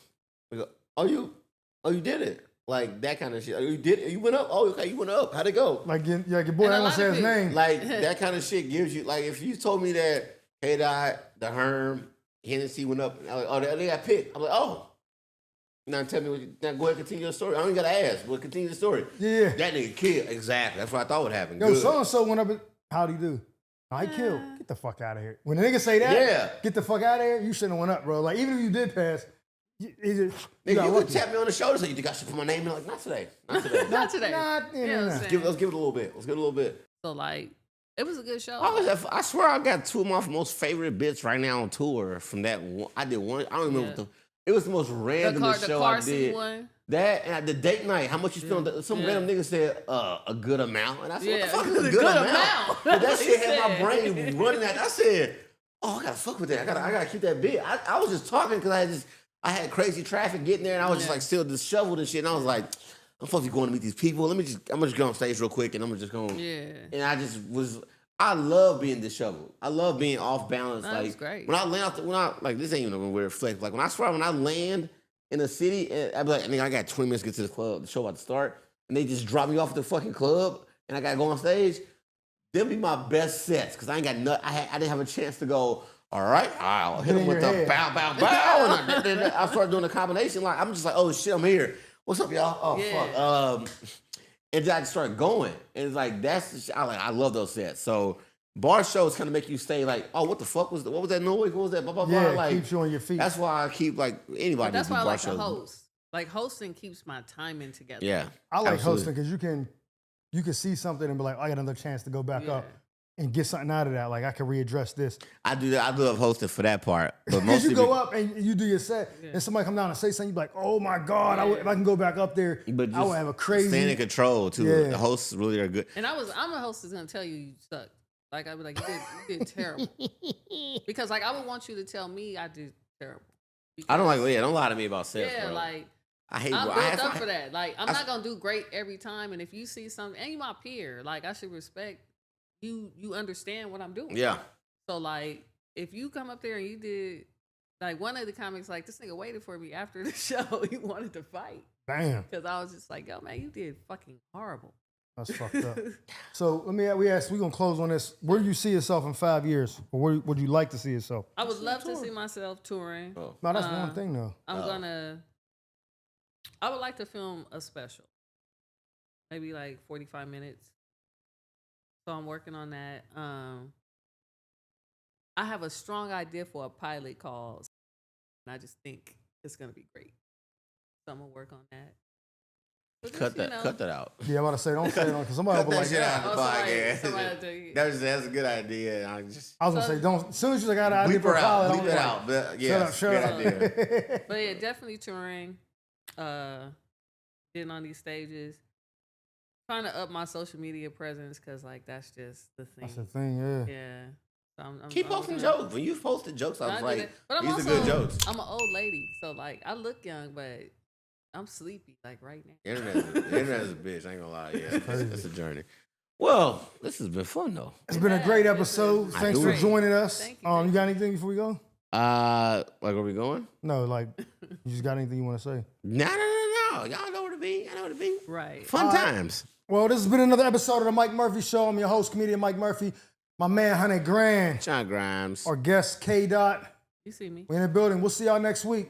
We go, oh, you did it. Like that kind of shit. Oh, you did it. You went up. Oh, okay, you went up. How'd it go? Like your boy, And I a don't lot say of his people- name. Like that kind of shit gives you. Like if you told me that, hey, the Herm, Hennessy went up. And I was like, oh, they got picked. I'm like, oh. Now tell me. Now go ahead and continue your story. I don't even gotta ask. But continue the story. Yeah. That nigga killed. Exactly. That's what I thought would happen. Yo, Good. so and so went up. How'd he do? I killed. Get the fuck out of here. When the nigga say that, Yeah. get the fuck out of here. You shouldn't have went up, bro. Like even if you did pass, you Nigga, got you lucky. could tap me on the shoulder and say, you got shit for my name? And I'm like, not today. Not today. Not today. Nah, You know what I'm saying? Let's give it a little bit. Let's give it a little bit. So like, it was a good show. I swear I got two of my most favorite bits right now on tour from that one. I did one. I don't remember what it was the most random the show car I seat did. one. That and the date night. How much you spend? On some random nigga said a good amount, and I said, Yeah, "What the fuck is a good amount?" But that shit had my brain running. That I said, "Oh, I gotta fuck with that. I gotta keep that bit." I was just talking because I had crazy traffic getting there, and I was just like still disheveled and shit. And I was like, "I'm supposed to be going to meet these people. I'm gonna just go on stage real quick, and I'm just going." Yeah. And I just was. I love being disheveled. I love being off balance. That like was great. when I land like this ain't even a weird flex. Like when I land in a city, I'd be like, I got 20 minutes to get to the club. The show about to start, and they just drop me off at the fucking club, and I gotta go on stage. They'll be my best sets because I ain't got nothing. I didn't have a chance to go. All right, I'll hit them with the bow, bow, bow, and then I started doing a combination. Like I'm just like, oh shit, I'm here. What's up, y'all? Oh Yeah. fuck. And then I just started going, and it's like that's the shit. I love those sets. So bar shows kind of make you stay like, oh, what the fuck was what was that noise? What was that? Blah blah blah. Yeah, Like keeps you on your feet. that's why I keep like anybody. But that's do why I bar like to shows. host. Like hosting keeps my timing together. Yeah, I like absolutely. hosting because you can see something and be like, I got another chance to go back Yeah. up and get something out of that. Like I can readdress this. I do that. I love hosting for that part, but Because mostly you go up and you do your set, and somebody come down and say something, you be like, oh my God, if I can go back up there, But I would have a crazy. staying in control too. Yeah. The hosts really are good. And I'm a host that's gonna tell you suck. Like I'd be like, you did terrible. Because like I would want you to tell me I did terrible. I don't like. Because, Yeah, don't lie to me about sets. yeah, bro. like I hate. I'm I built have up to- for that. Like I'm not gonna do great every time. And if you see something, and you my peer, like I should respect you. You understand what I'm doing. Yeah. So like if you come up there and you did like one of the comics like this nigga waited for me after the show, he wanted to fight Damn, because I was just like, yo man, you did fucking horrible. that's fucked up. So we're gonna close on this. Where do you see yourself in 5 years, or where would you like to see yourself? I would love to see myself touring. Oh. No, that's one thing though. I would like to film a special, maybe like 45 minutes. So I'm working on that. I have a strong idea for a pilot called, and I just think it's gonna be great. So I'm gonna work on that. But Cut just, you that. know- Cut that out. Yeah, I'm about to say, don't say it on because somebody will Cut be that like, shit out yeah. of the podcast. somebody will tell you. That's a good idea. I just I was gonna say, don't. As soon as you got an idea bleep for her a out. pilot, Bleep it out. But yes, shut good up. idea. But yeah, definitely touring, getting on these stages, trying to up my social media presence because like that's just the thing. That's the thing, yeah. Yeah. So Keep I'm posting gonna- jokes. When you posted jokes, I was I do like, that. But I'm these also, are good jokes. I'm an old lady, so like I look young, but I'm sleepy like right now. Internet is a bitch. I ain't gonna lie. Yeah, it's a journey. Well, this has been fun though. It's been a great has. episode. I Thanks do for it. joining us. Thank you, You got anything before we go? Like, where we going? No, like, you just got anything you want to say? No. Y'all know where to be. Y'all know where to be. Right. Fun times. Well, this has been another episode of the Mike Murphy Show. I'm your host, comedian Mike Murphy. My man, 100 Grand. John Grimes. Our guest, K. Dot. You see me. We in the building. We'll see y'all next week.